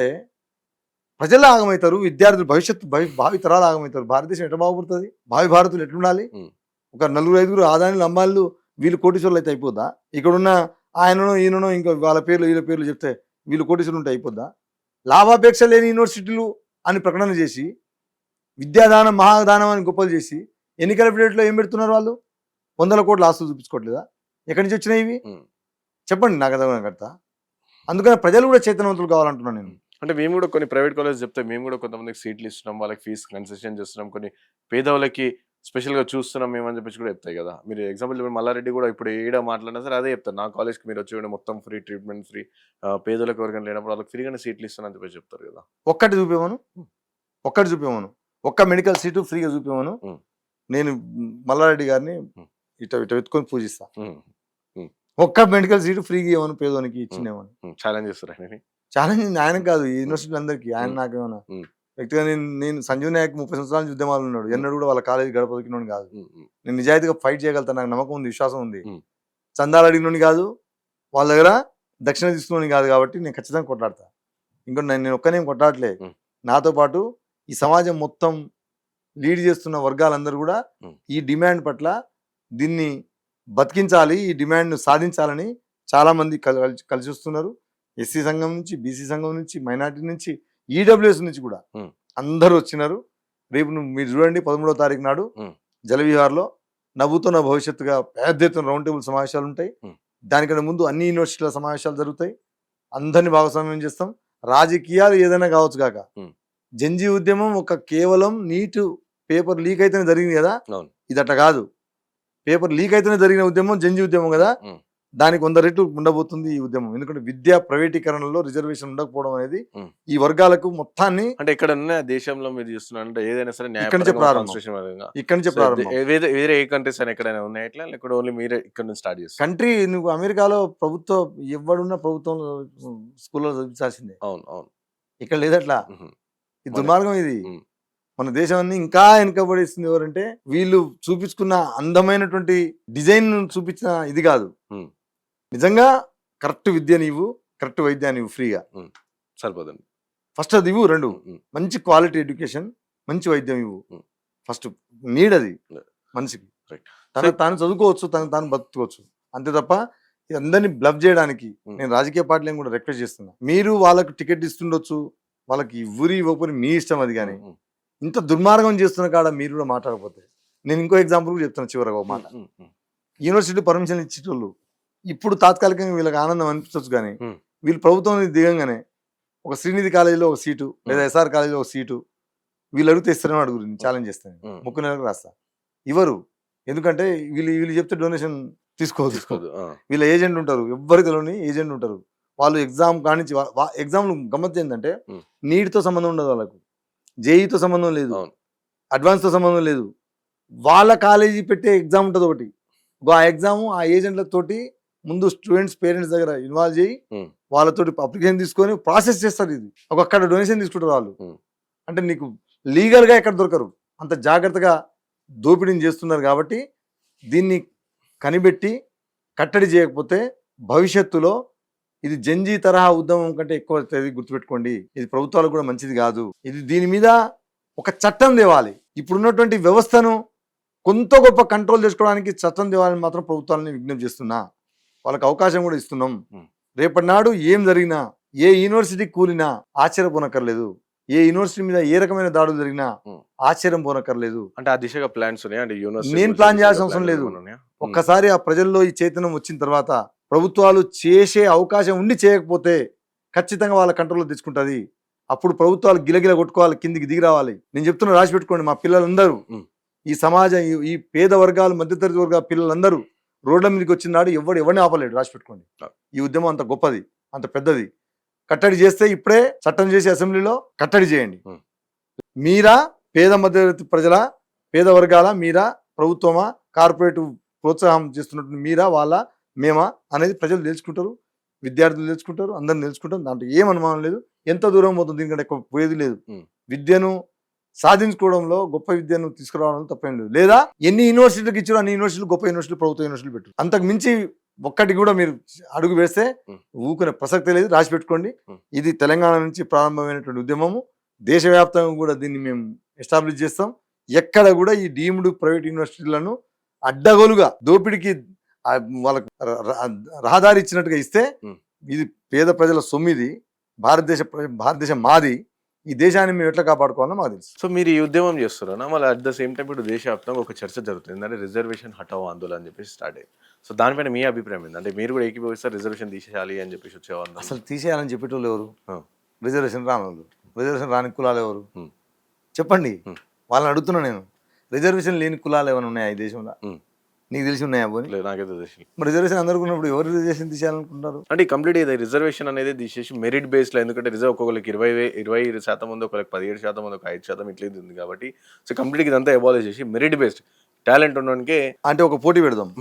ప్రజలు ఆగమవుతారు, విద్యార్థులు భవిష్యత్తు భావి తరాలు ఆగమవుతారు. భారతదేశం ఎట్లా బాగుపడుతుంది? భావి భారతులు ఎట్లుండాలి? ఒక 4-5 ఆదాయాలు అమ్మాయిలు వీళ్ళు కోటీశ్వరులు అయితే అయిపోద్దా? ఇక్కడున్న ఆయననో ఈయననో ఇంకా వాళ్ళ పేర్లు వీళ్ళ పేర్లు చెప్తే వీళ్ళు కోటీశ్వరులు ఉంటే అయిపోద్దా? లాభాపేక్ష లేని యూనివర్సిటీలు అని ప్రకటన చేసి విద్యాదానం మహాదానం అని గొప్పలు చేసి ఎన్నికల పీరియడ్లో ఏం పెడుతున్నారు వాళ్ళు? 100 కోట్ల ఆస్తులు చూపించుకోవట్లేదా? ఎక్కడి నుంచి వచ్చినాయి ఇవి? చెప్పండి నాకు అర్థం కడతా. అందుకని ప్రజలు కూడా చైతన్యవంతులు కావాలంటున్నాను నేను. అంటే మేము కూడా కొన్ని ప్రైవేట్ కాలేజ్ చెప్తే మేము కూడా కొంతమందికి సీట్లు ఇస్తున్నాం, వాళ్ళకి ఫీజు కన్సెషన్ చేస్తున్నాం, కొన్ని పేదవాళ్ళకి స్పెషల్గా చూస్తున్నాం మేము అని చెప్పేసి కూడా చెప్తాయి కదా. మీరు ఎగ్జాంపుల్ చెప్పండి, మల్లారెడ్డి కూడా ఇప్పుడు ఏడా మాట్లాడినా సరే అదే చెప్తారు, నా కాలేజ్కి మీరు వచ్చి మొత్తం ఫ్రీ ట్రీట్మెంట్, ఫ్రీ పేదలకు ఎవరికైనా లేనప్పుడు వాళ్ళకి ఫ్రీగానే సీట్లు ఇస్తాను అని చెప్పేసి చెప్తారు కదా. ఒక్కటి చూపేమను, ఒక్క మెడికల్ సీటు ఫ్రీగా చూపేమను. నేను మల్లారెడ్డి గారిని ఇట వెతుకొని పూజిస్తా. ఒక్క మెడికల్ సీటు ఫ్రీగా ఇవ్వను పేదోనికి ఇచ్చినేమని ఛాలెంజ్ చేస్తారు. ఛాలెంజ్ ఆయన కాదు, ఈ యూనివర్సిటీలు అందరికీ. ఆయన నాకేమన్నా వ్యక్తిగా నేను సంజీవ్ నాయక్ 30 సంవత్సరాల నుంచి ఉద్యమాలు ఉన్నాడు, ఎన్నడూ కూడా వాళ్ళ కాలేజీ గడప దొరికినోని కాదు. నేను నిజాయితీగా ఫైట్ చేయగలుగుతాను, నాకు నమ్మకం ఉంది, విశ్వాసం ఉంది. చందాలు అడిగినోని కాదు, వాళ్ళ దగ్గర దక్షిణ తీసుకుని కాదు. కాబట్టి నేను ఖచ్చితంగా కొట్లాడతా. ఇంకోటి నేను ఒక్కనేం కొట్లాడలే, నాతో పాటు ఈ సమాజం మొత్తం లీడ్ చేస్తున్న వర్గాలందరూ కూడా ఈ డిమాండ్ పట్ల దీన్ని బతికించాలి, ఈ డిమాండ్ను సాధించాలని చాలామంది కలిసి వస్తున్నారు. ఎస్సీ సంఘం నుంచి, బీసీ సంఘం నుంచి, మైనార్టీ నుంచి, ఈడబ్ల్యూఎస్ నుంచి కూడా అందరూ వచ్చినారు. రేపు మీరు చూడండి 13వ తారీఖు నాడు జలవిహార్లో నవ్వుతున్న భవిష్యత్తుగా పెద్ద ఎత్తున రౌండ్ టేబుల్ సమావేశాలు ఉంటాయి. దానికన్నా ముందు అన్ని యూనివర్సిటీల సమావేశాలు జరుగుతాయి. అందరినీ భాగస్వామ్యం చేస్తాం. రాజకీయాలు ఏదైనా కావచ్చు కాక, జంజీ ఉద్యమం ఒక కేవలం నీటు పేపర్ లీక్ అయితేనే జరిగింది కదా, ఇది అట్లా కాదు. పేపర్ లీక్ అయితేనే జరిగిన ఉద్యమం జంజీ ఉద్యమం కదా, దానికి 100 రెట్లు ఉండబోతుంది ఈ ఉద్యమం. ఎందుకంటే విద్యా ప్రైవేటీకరణలో రిజర్వేషన్ ఉండకపోవడం అనేది ఈ వర్గాలకు మొత్తాన్ని, అంటే ఇక్కడ దేశంలో మీరు చూస్తున్నారంటే ఏదైనా సరే ఇక్కడి నుంచే ప్రారంభం. వేరే ఏ కంట్రీస్ అని ఎక్కడైనా ఉన్నాయి ఇట్లా, లేకపోతే ఓన్లీ మీరే ఇక్కడ నుంచి స్టార్ట్ చేస్తారు? కంట్రీ నువ్వు అమెరికాలో ప్రభుత్వం ఎవడున్న ప్రభుత్వం స్కూల్లో చదివించాల్సిందే. అవును. ఇక్కడ లేదట్లా. ఈ దుర్మార్గం ఇది. మన దేశాన్ని ఇంకా వెనుకబడిస్తుంది ఎవరంటే వీళ్ళు చూపించుకున్న అందమైనటువంటి డిజైన్ చూపించిన ఇది కాదు. నిజంగా కరెక్ట్ విద్య నీవు, కరెక్ట్ వైద్యాన్ని నీవు ఫ్రీగా సరిపోదండి. ఫస్ట్ అది ఇవ్వు. 2 మంచి క్వాలిటీ ఎడ్యుకేషన్, మంచి వైద్యం ఇవ్వు. ఫస్ట్ నీడ్ అది మనిషికి. తాను చదువుకోవచ్చు, తాను బతుకోవచ్చు, అంతే తప్ప అందరినీ బ్లబ్ చేయడానికి నేను రాజకీయ పార్టీలను కూడా రిక్వెస్ట్ చేస్తున్నా. మీరు వాళ్ళకు టికెట్ ఇస్తుండొచ్చు, వాళ్ళకి ఊరి ఇవ్వకపోయి మీ ఇష్టం అది. కానీ ఇంత దుర్మార్గం చేస్తున్న కాడ మీరు కూడా మాట్లాడకపోతే, నేను ఇంకో ఎగ్జాంపుల్ కూడా చెప్తాను చివరిగా ఒక మాట. యూనివర్సిటీ పర్మిషన్ ఇచ్చేటోళ్ళు ఇప్పుడు తాత్కాలికంగా వీళ్ళకి ఆనందం అనిపించవచ్చు, కానీ వీళ్ళు ప్రభుత్వం దిగంగానే ఒక శ్రీనిధి కాలేజీలో ఒక సీటు, లేదా ఎస్ఆర్ కాలేజీలో ఒక సీటు వీళ్ళు అడిగితే ఇస్తారని అడుగురు. ఛాలెంజ్ చేస్తాను, 3 నెలలకు రాస్తా. ఇవ్వరు. ఎందుకంటే వీళ్ళు చెప్తే డొనేషన్ తీసుకోదు. వీళ్ళ ఏజెంట్ ఉంటారు, ఎవ్వరికి తెలియని ఏజెంట్ ఉంటారు. వాళ్ళు ఎగ్జామ్ కానించి ఎగ్జామ్లు గమ్మత్తు ఏంటంటే నీట్తో సంబంధం ఉండదు, వాళ్ళకు జేఈతో సంబంధం లేదు, అడ్వాన్స్తో సంబంధం లేదు. వాళ్ళ కాలేజీ పెట్టే ఎగ్జామ్ ఉంటుంది ఒకటి. ఆ ఎగ్జామ్ ఆ ఏజెంట్లతోటి ముందు స్టూడెంట్స్ పేరెంట్స్ దగ్గర ఇన్వాల్వ్ చేయి, వాళ్ళతోటి అప్లికేషన్ తీసుకొని ప్రాసెస్ చేస్తారు. ఇది అక్కడ డొనేషన్ తీసుకుంటారు వాళ్ళు. అంటే నీకు లీగల్గా ఎక్కడ దొరకరు, అంత జాగ్రత్తగా దోపిడీని చేస్తున్నారు. కాబట్టి దీన్ని కనిపెట్టి కట్టడి చేయకపోతే భవిష్యత్తులో ఇది జంజీ తరహా ఉద్యమం కంటే ఎక్కువ అవుతుంది. గుర్తుపెట్టుకోండి, ఇది ప్రభుత్వాలకు కూడా మంచిది కాదు. దీని మీద ఒక చట్టం తేవాలి. ఇప్పుడున్నటువంటి వ్యవస్థను కొంత గొప్ప కంట్రోల్ చేసుకోవడానికి చట్టం తేవాలని మాత్రం ప్రభుత్వాలని విజ్ఞప్తి చేస్తున్నా. వాళ్ళకి అవకాశం కూడా ఇస్తున్నాం. రేపటి నాడు ఏం జరిగినా, ఏ యూనివర్సిటీ కూలినా ఆశ్చర్యపోనక్కర్లేదు, ఏ యూనివర్సిటీ మీద ఏ రకమైన దాడులు జరిగినా ఆశ్చర్యం పోనక్కర్లేదు. అంటే ఆ దిశగా ప్లాన్స్ నేను ప్లాన్ చేయాల్సిన అవసరం లేదు. ఒక్కసారి ఆ ప్రజల్లో ఈ చైతన్యం వచ్చిన తర్వాత ప్రభుత్వాలు చేసే అవకాశం ఉండి చేయకపోతే ఖచ్చితంగా వాళ్ళ కంట్రోల్లో తెచ్చుకుంటుంది. అప్పుడు ప్రభుత్వాలు గిలగిల కొట్టుకోవాలి, కిందికి దిగి రావాలి. నేను చెప్తున్నా, రాసి పెట్టుకోండి. మా పిల్లలందరూ ఈ సమాజం ఈ పేద వర్గాలు మధ్యతరగతి వర్గాల పిల్లలందరూ రోడ్ల మీదకి వచ్చినాడు ఎవరిని ఆపలేడు. రాసి పెట్టుకోండి. ఈ ఉద్యమం అంత గొప్పది, అంత పెద్దది. కట్టడి చేస్తే ఇప్పుడే చట్టం చేసి అసెంబ్లీలో కట్టడి చేయండి. మీరా పేద మధ్యతరగతి ప్రజల, పేద వర్గాల మీరా, ప్రభుత్వమా, కార్పొరేట్ ప్రోత్సాహం చేస్తున్నట్టు మీరా, వాళ్ళ, మేమా అనేది ప్రజలు తెలుసుకుంటారు, విద్యార్థులు తెలుసుకుంటారు, అందరిని తెలుసుకుంటారు. దాంట్లో ఏం అనుమానం లేదు. ఎంత దూరం పోతుంది, దీనికంటే ఎక్కువ పోయేది లేదు. విద్యను సాధించుకోవడంలో, గొప్ప విద్యను తీసుకురావడంలో తప్పేం లేదు. లేదా ఎన్ని యూనివర్సిటీలకు ఇచ్చారో అన్ని యూనివర్సిటీలు గొప్ప యూనివర్సిటీలు, ప్రభుత్వ యూనివర్సిటీలు పెట్టు. అంతకు మించి ఒక్కటి కూడా మీరు అడుగు వేస్తే ఊకునే ప్రసక్తే లేదు. రాసి పెట్టుకోండి. ఇది తెలంగాణ నుంచి ప్రారంభమైనటువంటి ఉద్యమము. దేశవ్యాప్తంగా కూడా దీన్ని మేము ఎస్టాబ్లిష్ చేస్తాం. ఎక్కడ కూడా ఈ డీమ్డ్ ప్రైవేట్ యూనివర్సిటీలను అడ్డగోలుగా దోపిడికి వాళ్ళకు రహదారి ఇచ్చినట్టుగా ఇస్తే, ఇది పేద ప్రజల సొమ్మిది, భారతదేశం మాది. ఈ దేశాన్ని మేము ఎట్లా కాపాడుకోవాలో మాకు తెలుసు. సో మీరు ఈ ఉద్యమం చేస్తున్నారా? మళ్ళీ అట్ ద సేమ్ టైం ఇప్పుడు దేశవ్యాప్తంగా ఒక చర్చ జరుగుతుంది, అంటే రిజర్వేషన్ హటావ్ ఆందోళన అని చెప్పేసి స్టార్ట్ అయ్యింది. సో దానిపైన మీ అభిప్రాయం ఏంటి? అంటే మీరు కూడా ఏకీభవిస్తారు రిజర్వేషన్ తీసేయాలి అని చెప్పేసి వచ్చేవాళ్ళు? అసలు తీసేయాలని చెప్పేటోళ్ళు ఎవరు? రిజర్వేషన్ రానోళ్ళు. రిజర్వేషన్ రాని కులాలు ఎవరు చెప్పండి? వాళ్ళని అడుగుతున్నా నేను. రిజర్వేషన్ లేని కులాలు ఏమైనా ఉన్నాయా ఈ దేశంలో? నీకు తెలిసి ఉన్నాయా? పోనీ నాకైతే తెలిసి. మరి రిజర్వేషన్ అందరికీ ఉన్నప్పుడు ఎవరు రిజర్వేషన్ తీసేయాలనుకుంటారు? అంటే కంప్లీట్ ఇది రిజర్వేషన్ అనేది తీసేసి మెరిట్ బేస్లో, ఎందుకంటే రిజర్వ్ ఒక్కొక్కరికి 20% ఉంది, ఒకరికి 17% ఉంది, ఒక 5% ఇట్లా ఉంది కాబట్టి సో కంప్లీట్గా ఇదంతా అబాలిష్ చేసి మెరిట్ బేస్డ్ టాలెంట్ ఉండడానికి అంటే ఒక పోటీ పెడదాం.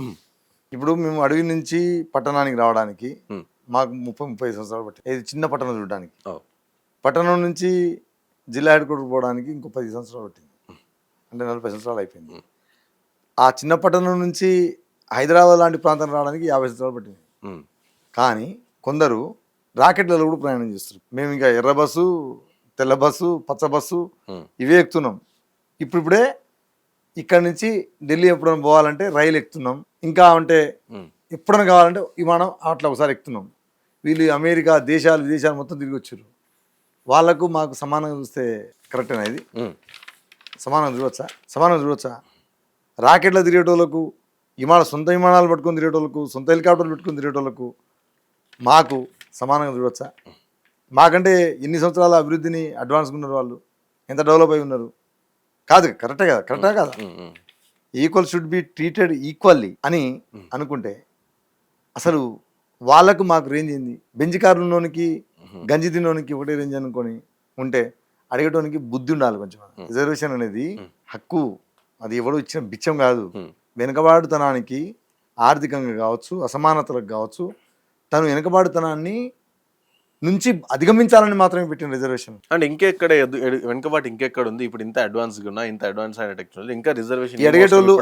ఇప్పుడు మేము అడవి నుంచి పట్టణానికి రావడానికి మాకు 30-35 సంవత్సరాలు పట్టింది. ఇది చిన్న పట్టణం చూడడానికి. పట్టణం నుంచి జిల్లా హెడ్ క్వార్టర్ పోవడానికి ఇంకో 10 సంవత్సరాలు పట్టింది. అంటే 40 సంవత్సరాలు అయిపోయింది. ఆ చిన్న పట్టణం నుంచి హైదరాబాద్ లాంటి ప్రాంతం రావడానికి 50 సంవత్సరాలు పట్టింది. కానీ కొందరు రాకెట్లలో కూడా ప్రయాణం చేస్తారు. మేము ఇంకా ఎర్ర బస్సు, తెల్ల బస్సు, పచ్చ బస్సు ఇవే ఎక్కుతున్నాం. ఇప్పుడే ఇక్కడ నుంచి ఢిల్లీ ఎప్పుడైనా పోవాలంటే రైలు ఎక్కుతున్నాం. ఇంకా అంటే ఎప్పుడైనా కావాలంటే విమానం అట్లా ఒకసారి ఎక్కుతున్నాం. వీళ్ళు అమెరికా విదేశాలు మొత్తం తిరిగి వచ్చారు. వాళ్ళకు మాకు సమానంగా చూస్తే కరెక్టేనా? ఇది సమానంగా చూడవచ్చా? రాకెట్లో తిరిగేటోళ్ళకు, సొంత విమానాలు పట్టుకొని తిరిగేటోళ్ళకు, సొంత హెలికాప్టర్లు పెట్టుకొని తిరిగేటోళ్ళకు మాకు సమానంగా చూడవచ్చా? మాకంటే ఎన్ని సంవత్సరాల అభివృద్ధిని అడ్వాన్స్గా ఉన్నారు వాళ్ళు, ఎంత డెవలప్ అయి ఉన్నారు? కాదు, కరెక్టే కదా? Equal should be treated equally అని అనుకుంటే అసలు వాళ్ళకు మాకు రేంజ్ ఏంది? బెంజ్ కార్లోనికి గంజి తినోనికి ఒకటే రేంజ్ అనుకొని ఉంటే అడిగేటోనికి బుద్ధి ఉండాలి కొంచెం. రిజర్వేషన్ అనేది హక్కు, అది ఎవడో ఇచ్చిన బిచ్చం కాదు. వెనుకబాటుతనానికి ఆర్థికంగా కావచ్చు, అసమానతలకు కావచ్చు, తను వెనుకబాటుతనాన్ని నుంచి అధిగమించాలని మాత్రమే పెట్టిన రిజర్వేషన్. అంటే ఇంకెక్కడ వెనుకబాటు ఇంకెక్కడ ఉంది? ఇప్పుడు ఇంత అడ్వాన్స్గా ఉన్నా, ఇంత అడ్వాన్స్ అయిన టెక్నాలజీ, ఇంకా రిజర్వేషన్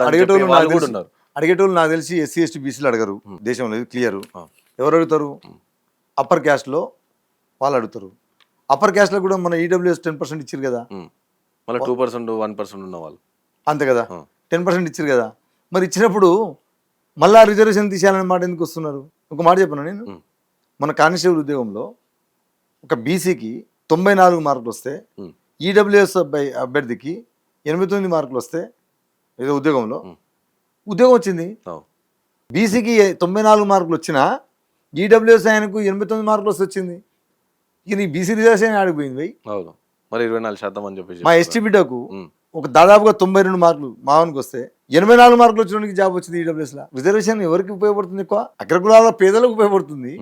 అడిగేటోళ్ళు నాకు తెలిసి ఎస్సీ ఎస్టీ బీసీలు అడగరు దేశంలో. ఇది క్లియర్. ఎవరు అడుగుతారు? అప్పర్ క్యాస్ట్లో వాళ్ళు అడుగుతారు. అప్పర్ క్యాస్ట్లో కూడా మన ఈడబ్ల్యూఎస్ 10% ఇచ్చారు కదా. మళ్ళీ 2%, 1% ఉన్న వాళ్ళు అంతే కదా. 10% ఇచ్చారు కదా. మరి ఇచ్చినప్పుడు మళ్ళా రిజర్వేషన్ తీసేయాలనే మాట ఎందుకు వస్తున్నారు? ఒక మాట చెప్పను నేను. మన కానిస్టేబుల్ ఉద్యోగంలో ఒక బీసీకి 94 మార్కులు వస్తే, ఈడబ్ల్యూఎస్ అభ్యర్థికి 89 మార్కులు వస్తే ఏదో ఉద్యోగం వచ్చింది. బీసీకి 94 మార్కులు వచ్చినా ఈడబ్ల్యూఎస్ ఆయనకు 89 మార్కులు వస్తే వచ్చింది. ఇక నీ బీసీ రిజర్వేషన్ ఆడిపోయింది. మరి 24% అని చెప్పేసి మా ఎస్టీ బిడ్డకు ఒక దాదాపుగా 92 మార్కులు మావానికి వస్తే 84 మార్కులు వచ్చినోడికి జాబ్ వచ్చింది ఈడబ్ల్యూఎస్లో. రిజర్వేషన్ ఎవరికి ఉపయోగపడుతుంది? ఎక్కువ అగ్రకులాల పేదలకు ఉపయోగపడుతుంది.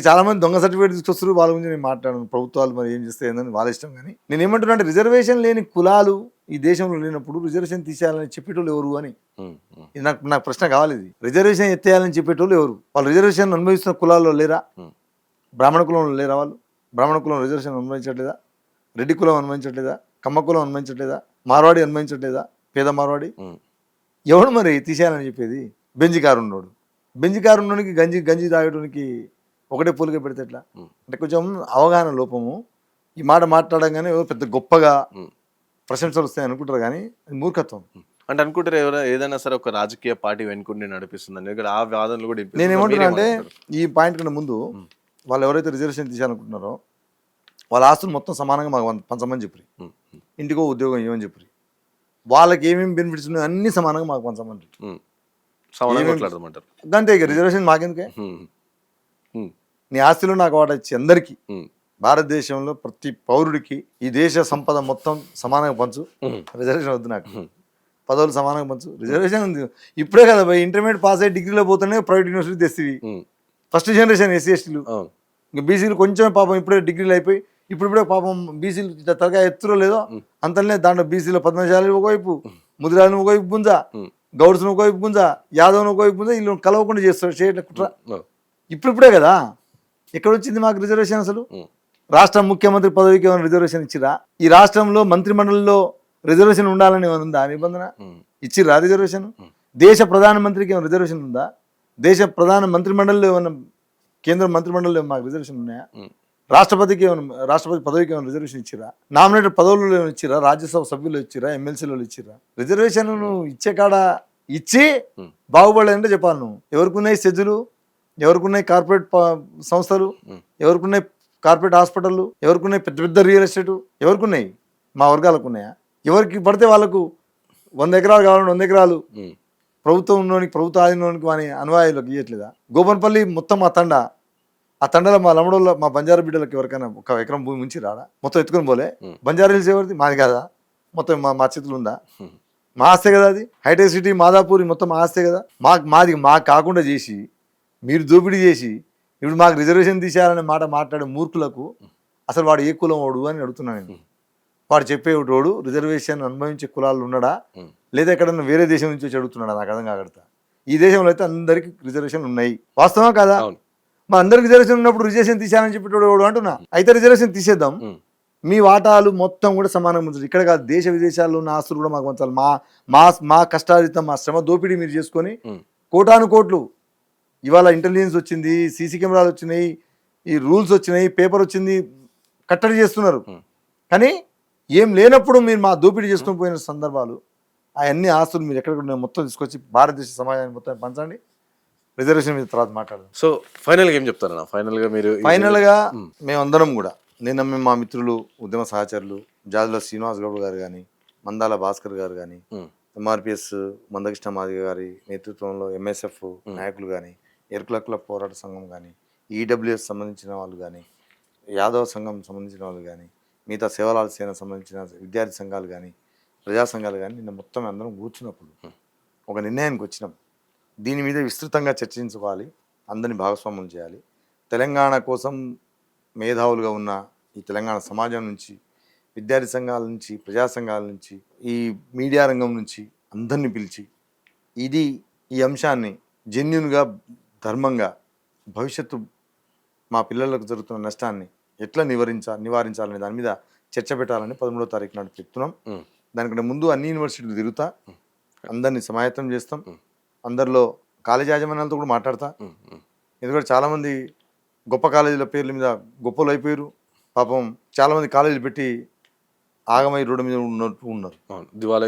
చాలా మంది దొంగ సర్టిఫికేట్ తీసుకొస్తారు. వాళ్ళ గురించి నేను మాట్లాడను. ప్రభుత్వాలు మరి ఏం చేస్తే ఏందని వాళ్ళ ఇష్టం. కానీ నేను ఏమంటున్నా అంటే రిజర్వేషన్ లేని కులాలు ఈ దేశంలో లేనప్పుడు రిజర్వేషన్ తీసేయాలని చెప్పేటోళ్ళు ఎవరు అని నాకు ప్రశ్న కావాలి. ఇది రిజర్వేషన్ ఎత్తేయాలని చెప్పేటోళ్ళు ఎవరు? వాళ్ళు రిజర్వేషన్ అనుభవిస్తున్న కులాల్లో లేరా? బ్రాహ్మణ కులంలో లేరా? వాళ్ళు బ్రాహ్మణ కులం రిజర్వేషన్ అనుభవించట్లేదా? రెడ్డి కులం అనుభవించట్లేదా? కమ్మ కులం అనుభవించట్లేదా? మార్వాడి అనుభవించట్లేదా? పేద మార్వాడి ఎవడు మరి తీసేయాలని చెప్పేది? బెంజ్ కారు ఉన్నోడికి గంజి తాగడానికి ఒకటే పోలిక పెడితే ఎట్లా? అంటే కొంచెం అవగాహన లోపము. ఈ మాట మాట్లాడంగానే పెద్ద గొప్పగా ప్రశంసలు వస్తాయి అనుకుంటారు, కానీ అది మూర్ఖత్వం. అంటే అనుకుంటారు ఏదైనా సరే ఒక రాజకీయ పార్టీ వెనుకుండి నడిపిస్తుంది. ఆ వాదనలు కూడా నేను ఏమంటున్నా అంటే, ఈ పాయింట్ కన్నా ముందు వాళ్ళు ఎవరైతే రిజర్వేషన్ తీసేయాలనుకుంటున్నారో వాళ్ళ ఆస్తులు మొత్తం సమానంగా మాకు పంచమని చెప్పి, ఇంటికో ఉద్యోగం ఇవ్వని చెప్పి, వాళ్ళకి ఏమేమి బెనిఫిట్స్ ఉన్నాయో అన్ని సమానంగా మాకు పంచమని అంతే. ఇక రిజర్వేషన్ మాకెందుకే? నీ ఆస్తిలో నాకు వాటా ఇచ్చి అందరికీ, భారతదేశంలో ప్రతి పౌరుడికి ఈ దేశ సంపద మొత్తం సమానంగా పంచు. రిజర్వేషన్ వద్దు నాకు. పదవులు సమానంగా పంచు, రిజర్వేషన్ ఉంది. ఇప్పుడే కదా భయ్ ఇంటర్మీడియట్ పాస్ అయ్యి డిగ్రీలో పోతేనే ప్రైవేట్ యూనివర్సిటీ తెస్తేవి. ఉమ్, ఫస్ట్ జనరేషన్ ఎస్సీ ఎస్టీలు, అవును. ఇంకా బీసీలు కొంచెం పాపం ఇప్పుడే డిగ్రీలు అయిపోయి ఇప్పుడే పాపం బీసీలు తరగా ఎత్తురో లేదో ఉమ్. అంతనే దాంట్లో బీసీలో పద్మశాలి ఒకవైపు, ముదిరాజును ఒకవైపు గుంజ, ఉమ్. గౌడ్స్ను ఒకవైపు గుంజ, యాదవ్ను ఒకవైపు గుంజ, వీళ్ళు కలవకుండా చేస్తారు చేయట్లే కుట్ర. అవును. ఇప్పుడే కదా ఎక్కడ వచ్చింది మాకు రిజర్వేషన్ అసలు? ఉమ్, రాష్ట్ర ముఖ్యమంత్రి పదవికి ఏమైనా రిజర్వేషన్ ఇచ్చిరా? ఈ రాష్ట్రంలో మంత్రిమండలిలో రిజర్వేషన్ ఉండాలని ఏమైనా ఉందా నిబంధన? ఉమ్, ఇచ్చిరా రిజర్వేషన్? ఉమ్. దేశ ప్రధానమంత్రికి ఏమైనా రిజర్వేషన్ ఉందా? దేశ ప్రధాన మంత్రిమండలిలో ఏమైనా, కేంద్ర మంత్రిమండలిలో మాకు రిజర్వేషన్ ఉన్నాయా? ఉమ్, రాష్ట్రపతికి ఏమైనా, రాష్ట్రపతి పదవికి ఏమైనా రిజర్వేషన్ ఇచ్చిరా? నామినేటెడ్ పదవులు ఏమైనా ఇచ్చిరా? రాజ్యసభ సభ్యులు ఇచ్చిరా? ఎమ్మెల్సీలు ఇచ్చిరా? రిజర్వేషన్లను ఇచ్చే కాడ ఇచ్చి ఉమ్, బాగుపడలేదంటే చెప్పాలి. నువ్వు ఎవరికి ఉన్నాయి సెజ్జులు, ఎవరికి ఉన్నాయి కార్పొరేట్ సంస్థలు, ఉమ్, ఎవరికి ఉన్నాయి కార్పొరేట్ హాస్పిటళ్ళు, ఎవరికి ఉన్నాయి పెద్ద పెద్ద రియల్ ఎస్టేటు, ఎవరికి ఉన్నాయి? మా వర్గాలకు ఉన్నాయా? ఎవరికి పడితే వాళ్ళకు 100 ఎకరాలు కావాలంటే 100 ఎకరాలు ఉమ్, ప్రభుత్వం ఉన్నోనికి, ప్రభుత్వ ఆధీనంలోనికి వాని అనువాయులకు ఇవ్వట్లేదా? గోపన్పల్లి మొత్తం ఆ తండలో మా లమడోళ్ళ, మా బంజారా బిడ్డలకు ఎవరికైనా 1 ఎకరం భూమి ఉంచి రాడా? మొత్తం ఎత్తుకొని పోలే. బంజారా హిల్స్ ఎవరిది? మాది కాదా? మొత్తం మా చేతులు ఉందా? ఉమ్, మా ఆస్తే కదా అది. హైటెక్ సిటీ, మాదాపూరి మొత్తం మా ఆస్తే కదా. మాకు కాకుండా చేసి మీరు దోపిడీ చేసి ఇప్పుడు మాకు రిజర్వేషన్ తీసేయాలనే మాట మాట్లాడే మూర్ఖులకు అసలు వాడు ఏ కులం వాడు అని అడుగుతున్నాను నేను. వాడు చెప్పేటోడు రిజర్వేషన్ అనుభవించే కులాలు ఉన్నాడా, ఉమ్, లేదా ఎక్కడన్నా వేరే దేశం నుంచి వచ్చి అడుగుతున్నాడా? నాకు అర్థం కాగడతా. ఈ దేశంలో అయితే అందరికీ రిజర్వేషన్ ఉన్నాయి, వాస్తవం కదా? అవును. మా అందరికి రిజర్వేషన్ ఉన్నప్పుడు రిజర్వేషన్ తీసేయాలని చెప్పేటోడు అంటున్నా. అయితే రిజర్వేషన్ తీసేద్దాం, ఉమ్, మీ వాటాలు మొత్తం కూడా సమానంగా ఉంచండి. ఇక్కడ కాదు, దేశ విదేశాల్లో ఉన్న ఆస్తులు కూడా మాకు పంచాలి. మా మా మా కష్టార్జితం, మా శ్రమ దోపిడీ మీరు చేసుకొని ఉమ్, కోటాను కోట్లు. ఇవాళ ఇంటెలిజెన్స్ వచ్చింది, సీసీ కెమెరాలు వచ్చినాయి, ఈ రూల్స్ వచ్చినాయి, పేపర్ వచ్చింది, కట్టడి చేస్తున్నారు. ఉమ్. కానీ ఏం లేనప్పుడు మీరు మా దోపిడీ చేసుకొని పోయిన సందర్భాలు, అవన్నీ ఆస్తులు మీరు ఎక్కడ మొత్తం తీసుకొచ్చి భారతదేశ సమాజాన్ని మొత్తం పంచండి. రిజర్వేషన్ మీద తర్వాత మాట్లాడదాం. సో ఫైనల్గా ఏం చెప్తారన్నా? ఫైనల్గా మీరు ఫైనల్గా మేమందరం కూడా, మేము మా మిత్రులు, ఉద్యమ సహచరులు, జాజుల శ్రీనివాస్ గౌడ్ గారు కానీ, మందాల భాస్కర్ గారు కానీ, ఉమ్, ఎంఆర్పిఎస్ మందకృష్ణ మాదిగ గారి నేతృత్వంలో ఎంఎస్ఎఫ్ నాయకులు కానీ, ఎరుకుల క్లబ్ పోరాట సంఘం కానీ, ఈడబ్ల్యూఎస్ సంబంధించిన వాళ్ళు కానీ, యాదవ సంఘం సంబంధించిన వాళ్ళు కానీ, మిగతా సేవలాల సేన సంబంధించిన విద్యార్థి సంఘాలు కానీ, ప్రజా సంఘాలు కానీ, నిన్న మొత్తం అందరం కూర్చున్నప్పుడు ఒక నిర్ణయానికి వచ్చినాం. దీని మీద విస్తృతంగా చర్చించుకోవాలి, అందరినీ భాగస్వామ్యం చేయాలి. తెలంగాణ కోసం మేధావులుగా ఉన్న ఈ తెలంగాణ సమాజం నుంచి, విద్యార్థి సంఘాల నుంచి, ప్రజా సంఘాల నుంచి, ఈ మీడియా రంగం నుంచి అందరినీ పిలిచి ఈ అంశాన్ని జెన్యున్గా, ధర్మంగా, భవిష్యత్తు మా పిల్లలకు జరుగుతున్న నష్టాన్ని ఎట్లా నివారించాలనే దాని మీద చర్చ పెట్టాలని 13వ తారీఖు నాడు చెప్తున్నాం. దానికంటే ముందు అన్ని యూనివర్సిటీలు తిరుగుతా, అందరినీ సమాయత్తం చేస్తాం. అందరిలో కాలేజీ యాజమాన్యాలతో కూడా మాట్లాడతా. ఎందుకంటే చాలామంది గొప్ప కాలేజీల పేర్ల మీద గొప్పలు అయిపోయారు. పాపం చాలామంది కాలేజీలు పెట్టి ఆగమై రోడ్డు మీద ఉన్నారు. దివాళా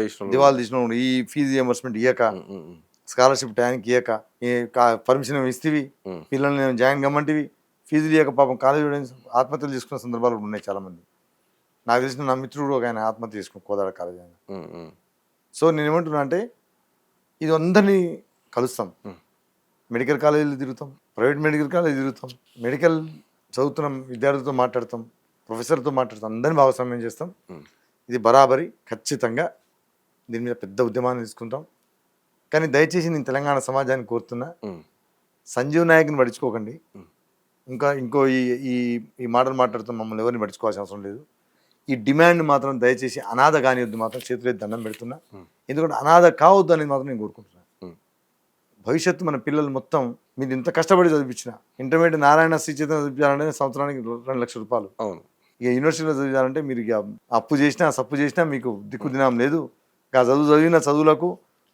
తీసిన ఈ ఫీజు రియంబర్స్మెంట్ ఇయ్యక, స్కాలర్షిప్ టైంకి ఇయ్యక, పర్మిషన్ ఇస్తేవి, పిల్లల్ని జాయిన్ కమ్మంటివి, ఫీజులు ఇయ్యక పాపం కాలేజీ ఆత్మహత్యలు చేసుకున్న సందర్భాలు ఉన్నాయి చాలామంది. నాకు తెలిసిన నా మిత్రుడు ఒక ఆయన ఆత్మహత్య చేసుకుని కోదాడ కాలేజీ ఆయన. సో నేను ఏమంటున్నా అంటే, ఇది అందరినీ కలుస్తాం. మెడికల్ కాలేజీలు తిరుగుతాం, ప్రైవేట్ మెడికల్ కాలేజీ తిరుగుతాం, మెడికల్ చదువుతున్నాం విద్యార్థులతో మాట్లాడతాం, ప్రొఫెసర్తో మాట్లాడతాం, అందరినీ భాగస్వామ్యం చేస్తాం. ఇది బరాబరి, ఖచ్చితంగా దీని మీద పెద్ద ఉద్యమాన్ని తీసుకుంటాం. కానీ దయచేసి నేను తెలంగాణ సమాజాన్ని కోరుతున్నా, సంజీవ్ నాయక్ని పట్టించుకోకండి. ఇంకో ఈ మాటలు మాట్లాడుతాం, మమ్మల్ని ఎవరిని పట్టించుకోవాల్సిన అవసరం లేదు. ఈ డిమాండ్ మాత్రం దయచేసి అనాథ కానివద్దు, మాత్రం చేతులెత్తి దండం పెడుతున్నా. ఎందుకంటే అనాథ కావద్దు అనేది మాత్రం నేను కోరుకుంటున్నాను. భవిష్యత్తు మన పిల్లలు మొత్తం మీరు ఇంత కష్టపడి చదివించిన, ఇంటర్మీడియట్ నారాయణ శ్రీ చైతన్య చదివించాలంటే సంవత్సరానికి 2 లక్షల రూపాయలు. అవును. ఇక యూనివర్సిటీలో చదివించాలంటే మీరు ఇక అప్పు చేసినా సప్పు చేసినా మీకు దిక్కు దినం లేదు. ఇక చదివిన చదువులకు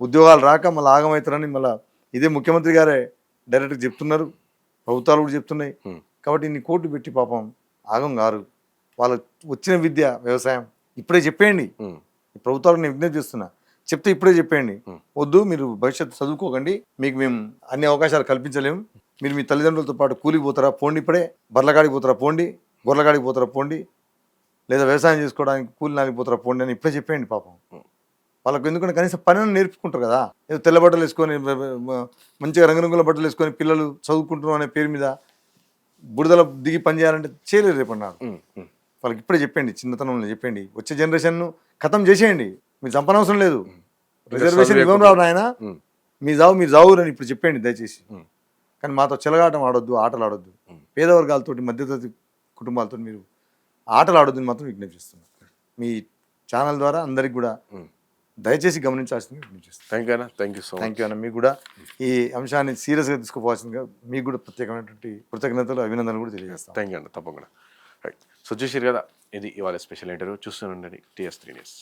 ఉద్యోగాలు రాక మళ్ళీ ఆగమవుతారని మళ్ళీ ఇదే ముఖ్యమంత్రి గారే డైరెక్ట్గా చెప్తున్నారు, ప్రభుత్వాలు కూడా చెప్తున్నాయి. కాబట్టి ఇన్ని కోట్లు పెట్టి పాపం ఆగం గారు. వాళ్ళకి వచ్చిన విద్య వ్యవసాయం ఇప్పుడే చెప్పేయండి. ప్రభుత్వాలకు నేను విజ్ఞప్తి చేస్తున్నా, చెప్తే ఇప్పుడే చెప్పేయండి. వద్దు, మీరు భవిష్యత్తు చదువుకోకండి, మీకు మేము అన్ని అవకాశాలు కల్పించలేము, మీరు మీ తల్లిదండ్రులతో పాటు కూలికి పోతారా పోండి, ఇప్పుడే బర్లగాడికి పోతారా పోండి, గొర్రెలగాడికి పోతారా పోండి, లేదా వ్యవసాయం చేసుకోవడానికి కూలి నాలికి పోతారా పోండి అని ఇప్పుడే చెప్పేయండి. పాపం వాళ్ళకు ఎందుకంటే కనీసం పని నేర్పుకుంటారు కదా. ఏదో తెల్ల బట్టలు వేసుకొని మంచిగా రంగురంగుల బట్టలు వేసుకొని పిల్లలు చదువుకుంటున్నాం అనే పేరు మీద బురదల దిగి పని చేయాలంటే చేయలేరు రేపన్నాడు. వాళ్ళకి ఇప్పుడే చెప్పండి, చిన్నతనంలో చెప్పండి, వచ్చే జనరేషన్ను ఖతం చేసేయండి. మీరు చంపనవసరం లేదు, రిజర్వేషన్ చదివే ఇవ్వం రావు నాయన, ఉమ్, మీ జావు మీరు జావు అని ఇప్పుడు చెప్పండి దయచేసి. ఉమ్. కానీ మాతో చెలగాటం ఆడొద్దు, ఆటలు ఆడొద్దు, ఉమ్. పేద వర్గాలతోటి మధ్యతరగతి కుటుంబాలతో మీరు ఆటలు ఆడొద్దని మాత్రం విజ్ఞప్తి చేస్తున్నాను. మీ ఛానల్ ద్వారా అందరికి కూడా ఉమ్. దయచేసి గమనించాల్సింది విజ్ఞప్తి చేస్తున్నాను. థ్యాంక్ యూ అన్న, thank you so much. Thank you అన్న. మీకు కూడా ఈ అంశాన్ని సీరియస్గా తీసుకోవాల్సిందిగా మీకు కూడా ప్రత్యేకమైనటువంటి కృతజ్ఞతలు, అభినందనలు కూడా తెలియజేస్తాను. థ్యాంక్ యూ అన్న, తప్పకుండా. రైట్, సో చూసారు కదా, ఇది ఇవాళ స్పెషల్ ఇంటర్వ్యూ. చూస్తూనే ఉండండి TS3 న్యూస్.